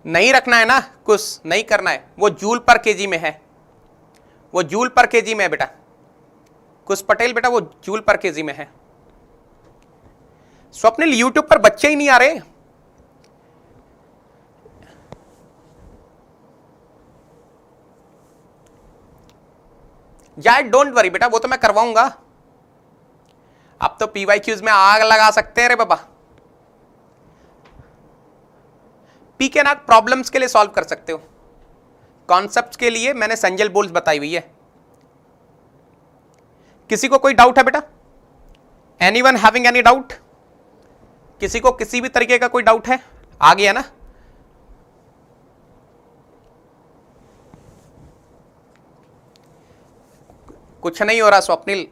नहीं रखना है ना, कुछ नहीं करना है। वो जूल पर केजी में है, वो जूल पर केजी में है बेटा। कुछ पटेल बेटा वो जूल पर केजी में है। स्वप्निल यूट्यूब पर बच्चे ही नहीं आ रहे। यार डोंट वरी बेटा, वो तो मैं करवाऊंगा। अब तो पीवाईक्यूज में आग लगा सकते हैं रे बाबा। पी के ना प्रॉब्लम्स के लिए सॉल्व कर सकते हो, कॉन्सेप्ट्स के लिए मैंने संजल बोल्स बताई हुई है। किसी को कोई डाउट है बेटा? Anyone having any doubt? किसी को किसी भी तरीके का कोई डाउट है? आ गया ना? कुछ नहीं हो रहा Swapnil.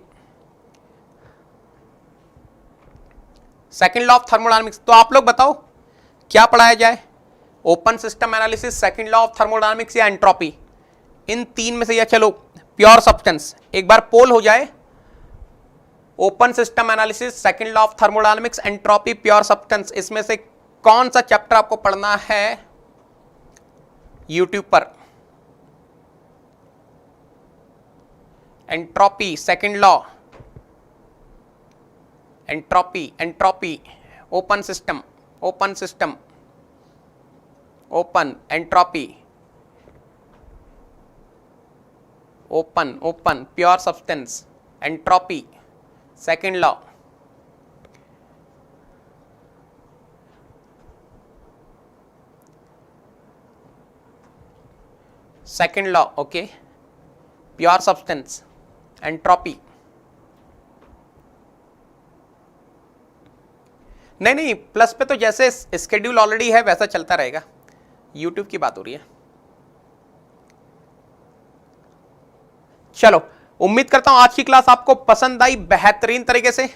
Second law of thermodynamics, तो आप लोग बताओ क्या पढ़ाया जाए? Open system analysis, second law of thermodynamics या एंट्रोपी? इन तीन में से, या चलो प्योर सब्सटेंस, एक बार पोल हो जाए। Open system analysis, second law of thermodynamics, entropy, pure substance, इसमें से कौन सा चैप्टर आपको पढ़ना है यूट्यूब पर? Entropy, second law, entropy, entropy, open system, open system, open, entropy, open, open, pure substance, entropy, second law. Second law, okay, pure substance, entropy. नहीं नहीं, प्लस पे तो जैसे स्केड्यूल ऑलरेडी है वैसा चलता रहेगा। यूट्यूब की बात हो रही है। चलो, उम्मीद करता हूं आज की क्लास आपको पसंद आई बेहतरीन तरीके से।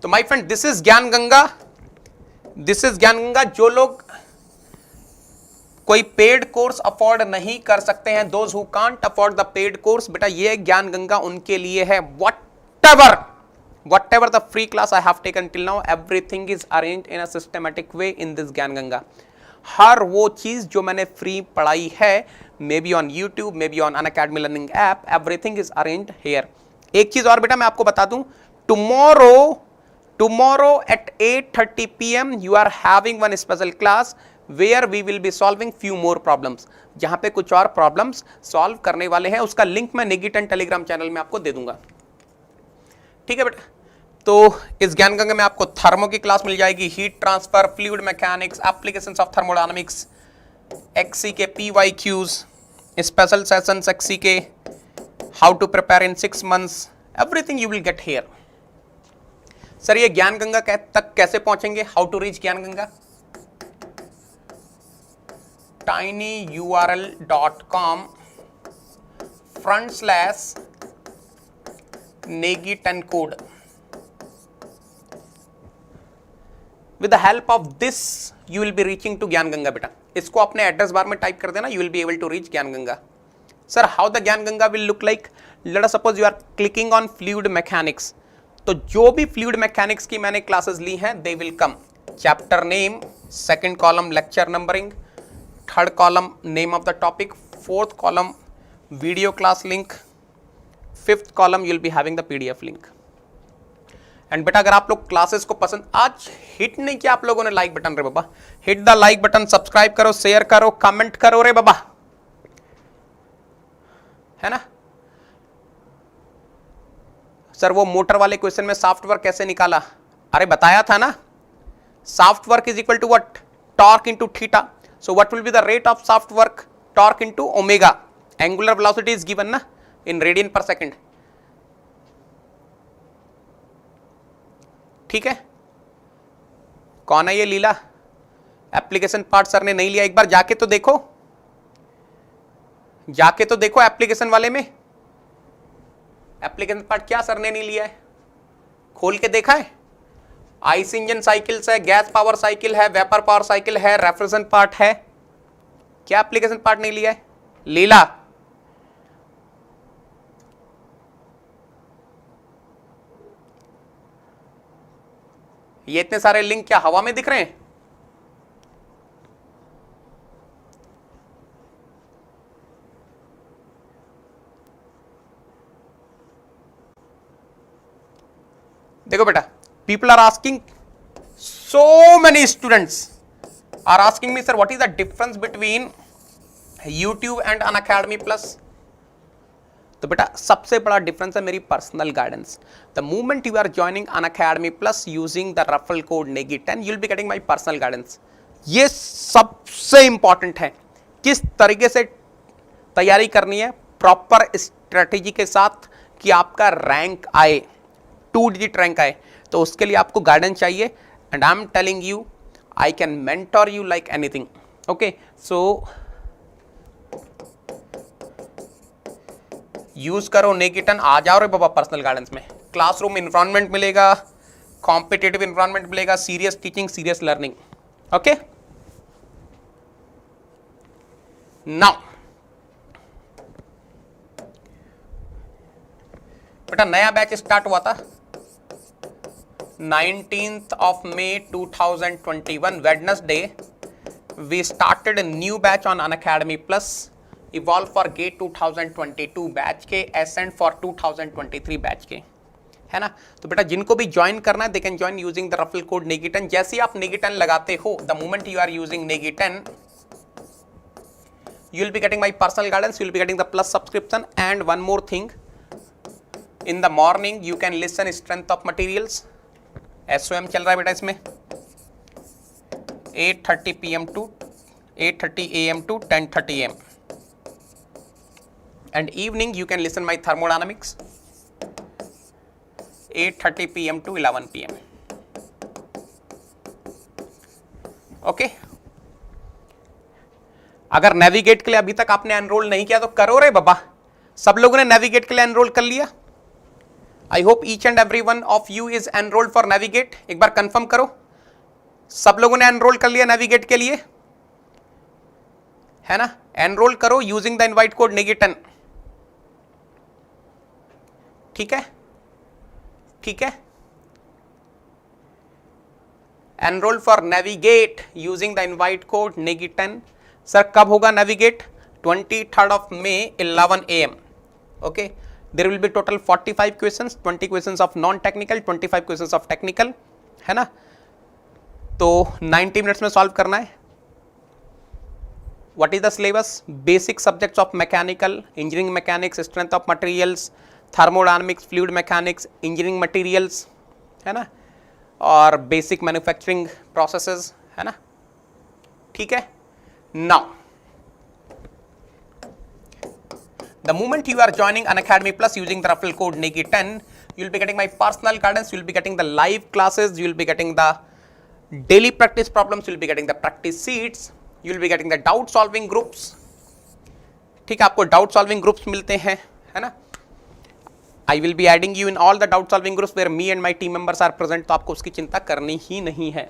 तो माय फ्रेंड, दिस इज ज्ञान गंगा, दिस इज ज्ञान गंगा। जो लोग कोई पेड कोर्स अफोर्ड नहीं कर सकते हैं, those who can't afford the paid course, बेटा ये ज्ञान गंगा उनके लिए है। whatever the free class I have taken till now, everything is arranged in a systematic way in this ज्ञान गंगा। हर वो चीज जो मैंने फ्री पढ़ाई है, maybe on YouTube, maybe on Unacademy learning app, everything is arranged here. एक चीज और बेटा मैं आपको बता दूं, tomorrow at 8:30 PM you are having one special class where we will be solving few more problems। जहां पे कुछ और प्रॉब्लम्स सॉल्व करने वाले हैं, उसका लिंक मैं नेगिटन टेलीग्राम चैनल में आपको दे दूंगा। ठीक है बेटा, तो इस ज्ञान गंगा में आपको थर्मो की क्लास मिल जाएगी, heat transfer, fluid mechanics, applications of thermodynamics, XE के पीवाईक्यूज, स्पेशल सेशंस एक्सी के, how to prepare in 6 months, everything you will get here. Sir ये ज्ञान गंगा तक कैसे पहुंचेंगे? हाउ टू रीच ज्ञान Ganga? tinyurl.com/negitan code। With the help of this you will be reaching to ज्ञान गंगा बेटा। इसको अपने एड्रेस बार में टाइप कर देना, you will be able to reach ज्ञान गंगा। सर how the ज्ञान Ganga will look like? Let us suppose you are clicking on fluid mechanics, तो जो भी फ्लूइड मैकेनिक्स की मैंने क्लासेस ली हैं they will come. Chapter name, second column lecture numbering, third column name of the topic, fourth column video class link, fifth column you will be having the PDF link. And बेटा अगर आप लोग क्लासेस को पसंद, आज हिट नहीं किया आप लोगों ने लाइक बटन रे बाबा, hit the like button, subscribe करो, शेयर करो, कमेंट करो रे बाबा, है ना। सर वो मोटर वाले क्वेश्चन में सॉफ्ट वर्क कैसे निकाला? अरे बताया था ना, soft work is equal to what? Torque into theta. So what will be the rate of soft work? torque into omega. Angular velocity is given na in radian per second. ठीक है, कौन है ये लीला? एप्लीकेशन पार्ट सर ने नहीं लिया, एक बार जाके तो देखो, जाके तो देखो एप्लीकेशन वाले में, एप्लीकेशन पार्ट क्या सर ने नहीं लिया है, खोल के देखा है? आइस इंजन साइकिल्स है, गैस पावर साइकिल है, वेपर पावर साइकिल है, रेफ्रिजरेशन पार्ट है, क्या एप्लीकेशन पार्ट नहीं लिया है? लीला ये इतने सारे लिंक क्या हवा में दिख रहे हैं? देखो बेटा, people are asking, so many students are asking me, sir, what is the difference between YouTube and Unacademy Plus? तो बेटा सबसे बड़ा डिफरेंस है मेरी personal guidance. The moment you are joining Unacademy plus using the referral code नेगी10 you will be getting my personal guidance. ये सबसे इंपॉर्टेंट है, किस तरीके से तैयारी करनी है प्रॉपर स्ट्रेटेजी के साथ कि आपका रैंक आए, 2 डिजिट रैंक आए, तो उसके लिए आपको गाइडेंस चाहिए. And I am telling you, I can mentor you like anything. Okay, so use करो नेगी10, आ जाओ रे बाबा पर्सनल गाइडेंस में. क्लासरूम इन्वायरमेंट मिलेगा, कॉम्पिटिटिव इन्वायरमेंट मिलेगा, serious teaching, serious learning. Okay, now बेटा नया बैच स्टार्ट हुआ था 19th of May 2021 Wednesday. We started a new batch on Unacademy Plus. Evolve for GATE 2022 batch के, Ascent for 2023 बैच के, है ना. तो बेटा जिनको भी ज्वाइन करना है, they can join using the referral code नेगी10. जैसे ही आप नेगी10 लगाते हो, the moment you are using नेगी10, you will be getting my personal guidance, you will be getting the plus subscription. And one more thing, in the morning you can listen strength of materials. SOM चल रहा है बेटा इसमें 8:30 PM to 8:30 AM to 10:30 AM. And evening you can listen my thermodynamics 8:30 PM to 11 PM. Okay, अगर नेविगेट के लिए अभी तक आपने एनरोल नहीं किया तो करो रे बाबा. सब लोगों ने नेविगेट के लिए एनरोल कर लिया? I hope each and every one of you is enrolled for navigate. एक बार कंफर्म करो, सब लोगों ने एनरोल कर लिया नेविगेट के लिए, है ना? एनरोल करो यूजिंग द इनवाइट कोड नेगी10. ठीक है, ठीक है. Enroll for navigate using the invite code नेगी10. सर कब होगा navigate? 23rd of May 11 AM. Okay, there will be total 45 questions, 20 questions of non-technical, 25 questions of technical, है ना. तो 90 मिनट्स में सॉल्व करना है. What is the syllabus? Basic subjects of mechanical, engineering mechanics, strength of materials, thermodynamics, fluid mechanics, engineering materials, है ना, और basic manufacturing processes, है ना. ठीक है. Now the moment you are joining Unacademy Plus using the referral code नेगी10, you will be getting my personal guidance, you will be getting the live classes, you will be getting the daily practice problems, you will be getting the practice sheets, you will be getting the doubt solving groups. ठीक है, आपको doubt solving groups मिलते हैं, है ना. I will be adding you in all the doubt solving groups where me and my team members are present. तो आपको उसकी चिंता करनी ही नहीं है.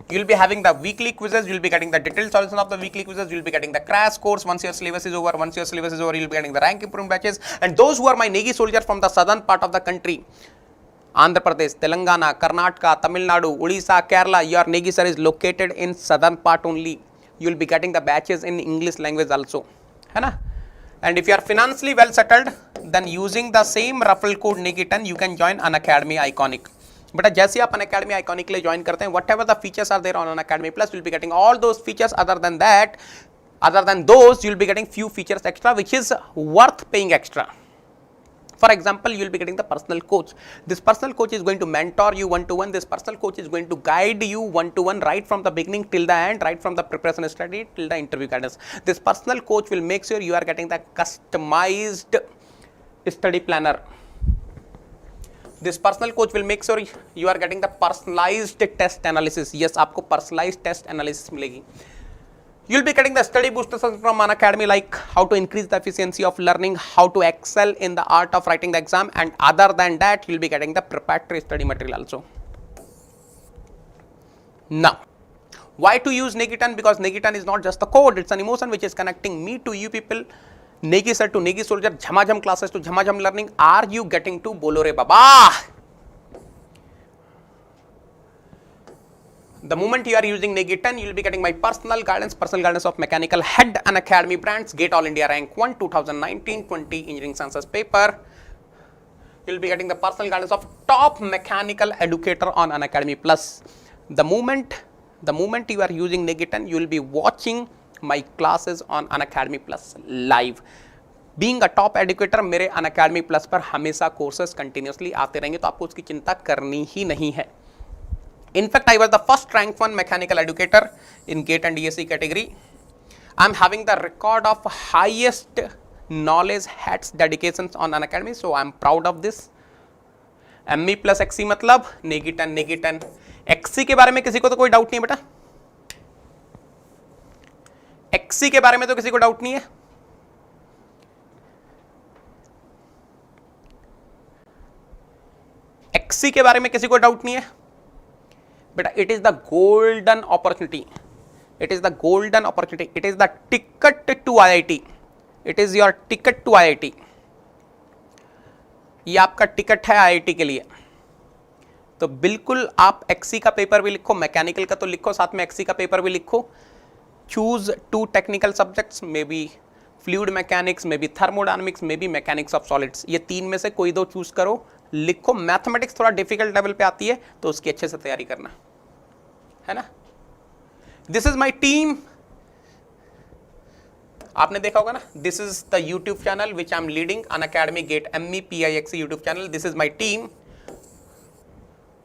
You will be having the weekly quizzes, you will be getting the detailed solution of the weekly quizzes, you will be getting the crash course once your syllabus is over. Once your syllabus is over, you will be getting the rank improvement batches. And those who are my Negi soldiers from the southern part of the country, Andhra Pradesh, Telangana, Karnataka, Tamil Nadu, Odisha, Kerala, your Negi sir is located in southern part only. You will be getting the batches in English language also, है ना. And if you are financially well settled, then using the same referral code नेगी10 you can join Unacademy Iconic. बेटा जैसे आप Unacademy Iconic के लिए ज्वाइन करते हैं, whatever the features are there on Unacademy Plus, you will be getting all those features. Other than that, other than those, you will be getting few features extra, which is worth paying extra. For example, you will be getting the personal coach. This personal coach is going to mentor you one-to-one. This personal coach is going to guide you one-to-one right from the beginning till the end, right from the preparation study till the interview guidance. This personal coach will make sure you are getting the customized study planner. This personal coach will make sure you are getting the personalized test analysis. Yes, आपको personalized test analysis मिलेगी. You'll be getting the study boosters from Unacademy, like how to increase the efficiency of learning, how to excel in the art of writing the exam, and other than that, you'll be getting the preparatory study material also. Now, why to use Negiton? Because Negiton is not just the code, it's an emotion which is connecting me to you people. Negi sir to Negi soldier, Jhamajam classes to Jhamajam learning. Are you getting to Bolo Re Baba? The moment you are using Negiton, you will be getting my personal guidance of mechanical head Unacademy brands, GATE All India Rank 1 2019-20 Engineering Sciences paper. You will be getting the personal guidance of top mechanical educator on Unacademy Plus. The moment you are using Negiton, you will be watching my classes on Unacademy Plus live. Being a top educator, मेरे Unacademy Plus पर हमेशा courses continuously आते रहेंगे, तो आपको उसकी चिंता करनी ही नहीं है. In fact, I was the first ranked one mechanical educator in GATE and DSE category. I am having the record of highest knowledge hats dedications on Unacademy, so I am proud of this. ME plus XC मतलब Negiton. XC के बारे में किसी को तो कोई डाउट नहीं है बेटा? XC के बारे में तो किसी को डाउट नहीं है? XC के बारे में किसी को डाउट नहीं है? But it is the golden opportunity. It is the golden opportunity. It is the ticket to IIT. It is your ticket to IIT. ये आपका टिकट है IIT के लिए. तो बिल्कुल आप XC का पेपर भी लिखो, मैकेनिकल का तो लिखो, साथ में XC का पेपर भी लिखो. Choose 2 technical subjects, maybe fluid mechanics, maybe thermodynamics, maybe mechanics of solids. ये 3 में से कोई 2 चूज करो, लिखो. मैथमेटिक्स थोड़ा डिफिकल्ट लेवल पे आती है, तो उसकी अच्छे से तैयारी करना है ना. This is my team. आपने देखा होगा ना, this is the YouTube channel which I am leading, Unacademy GATE MEPIXC YouTube channel. This is my team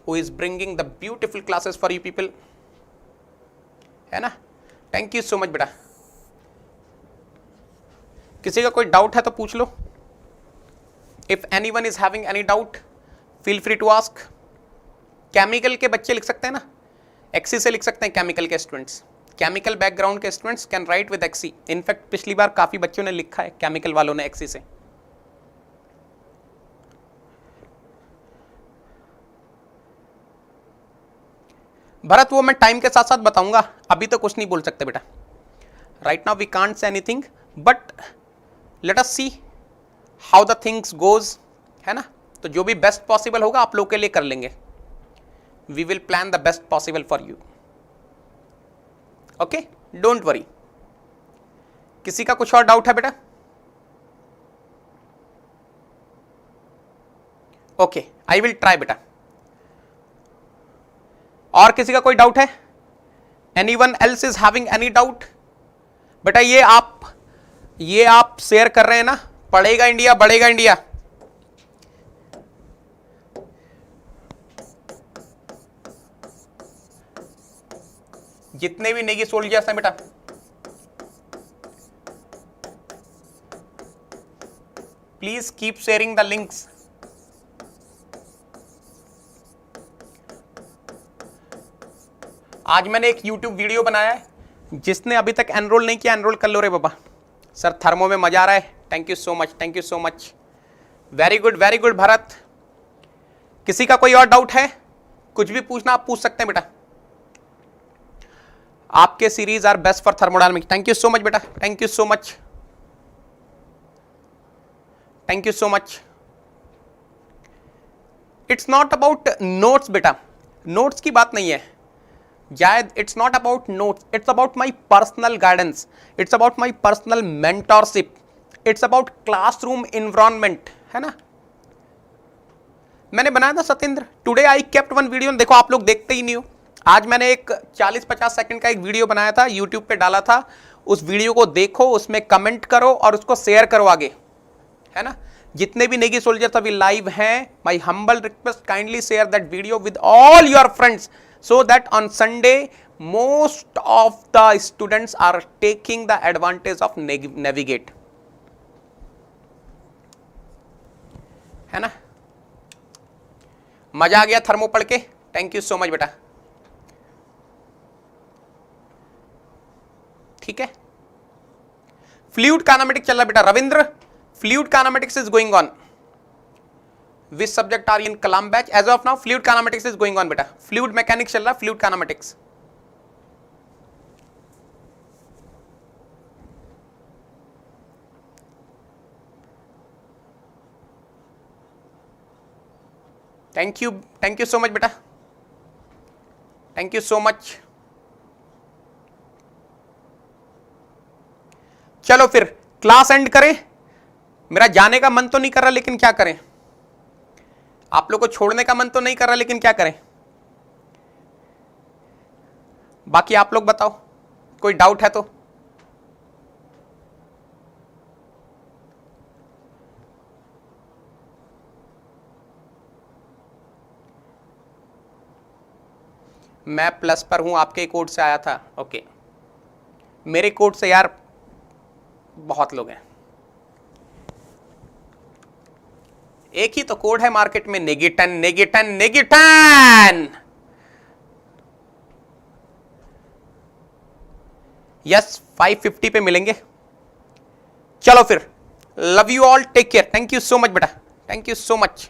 who is bringing the beautiful classes for you people, है ना. थैंक यू सो मच बेटा. किसी का कोई डाउट है तो पूछ लो. If anyone is having any doubt, feel free to ask. Chemical के बच्चे लिख सकते हैं ना, XC से लिख सकते हैं. केमिकल के स्टूडेंट्स, केमिकल बैकग्राउंड के students can write with XC. In fact पिछली बार काफी बच्चों ने लिखा है केमिकल वालों ने XC से. भरत वो मैं टाइम के साथ साथ बताऊंगा, अभी तो कुछ नहीं बोल सकते बेटा. Right now we can't say anything, but let us see how the things goes, है ना. तो जो भी बेस्ट पॉसिबल होगा आप लोग के लिए कर लेंगे. We will plan the best possible for you. Okay, don't worry. किसी का कुछ और डाउट है बेटा? ओके, आई विल ट्राई बेटा. और किसी का कोई डाउट है? Anyone else is having any doubt? बेटा ये आप शेयर कर रहे हैं ना, पढ़ेगा इंडिया बढ़ेगा इंडिया. जितने भी नेगी सोल्जर्स हैं बेटा, please keep sharing the links. आज मैंने एक YouTube वीडियो बनाया है, जिसने अभी तक एनरोल नहीं किया एनरोल कर लो रे बाबा. सर थर्मो में मजा आ रहा है. Thank you so much, thank you so much. Very good Bharat. किसी का कोई और डाउट है? कुछ भी पूछना आप पूछ सकते हैं बेटा. आपके series are best for thermodynamics. Thank you so much बेटा, thank you so much, thank you so much. It's not about notes बेटा, नोट्स की बात नहीं है जायद. It's not about notes, it's about my personal guidance, it's about my personal mentorship, it's about classroom environment, है ना. मैंने बनाया था Satyendra, today I kept one video. देखो आप लोग देखते ही नहीं हो. आज मैंने एक 40-50 सेकंड का एक वीडियो बनाया था, यूट्यूब पे डाला था. उस वीडियो को देखो, उसमें कमेंट करो और उसको शेयर करो आगे, है ना. जितने भी नेगी सोल्जर्स अभी लाइव हैं, my humble request, kindly share that video with all your friends so that on Sunday most of the students are taking the advantage of navigate, है ना। मजा आ गया थर्मो पढ़ के, थैंक यू सो मच बेटा। ठीक है, फ्लूइड काइनेमेटिक्स चल रहा बेटा Ravindra, fluid kinematics is going on. Which subject are in Kalam batch? As of now fluid kinematics is going on बेटा, फ्लूइड मैकेनिक्स चल रहा, fluid kinematics. Thank you so much बेटा, थैंक यू सो मच। चलो फिर क्लास एंड करें, मेरा जाने का मन तो नहीं कर रहा लेकिन क्या करें, आप लोग को छोड़ने का मन तो नहीं कर रहा लेकिन क्या करें। बाकी आप लोग बताओ, कोई डाउट है तो। मैं प्लस पर हूं, आपके कोड से आया था। ओके, मेरे कोड से यार बहुत लोग हैं, एक ही तो कोड है मार्केट में, नेगेटन नेगेटन नेगेटन। यस 550 पे मिलेंगे। चलो फिर, love you all, take care, thank you so much बेटा, thank you so much.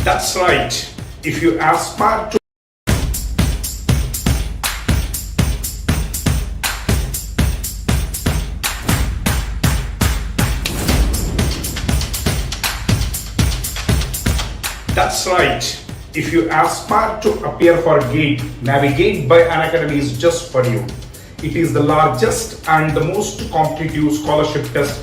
That's right. If you aspire to That's right. If you aspire to appear for GATE, Navigate by Unacademy is just for you. It is the largest and the most competitive scholarship test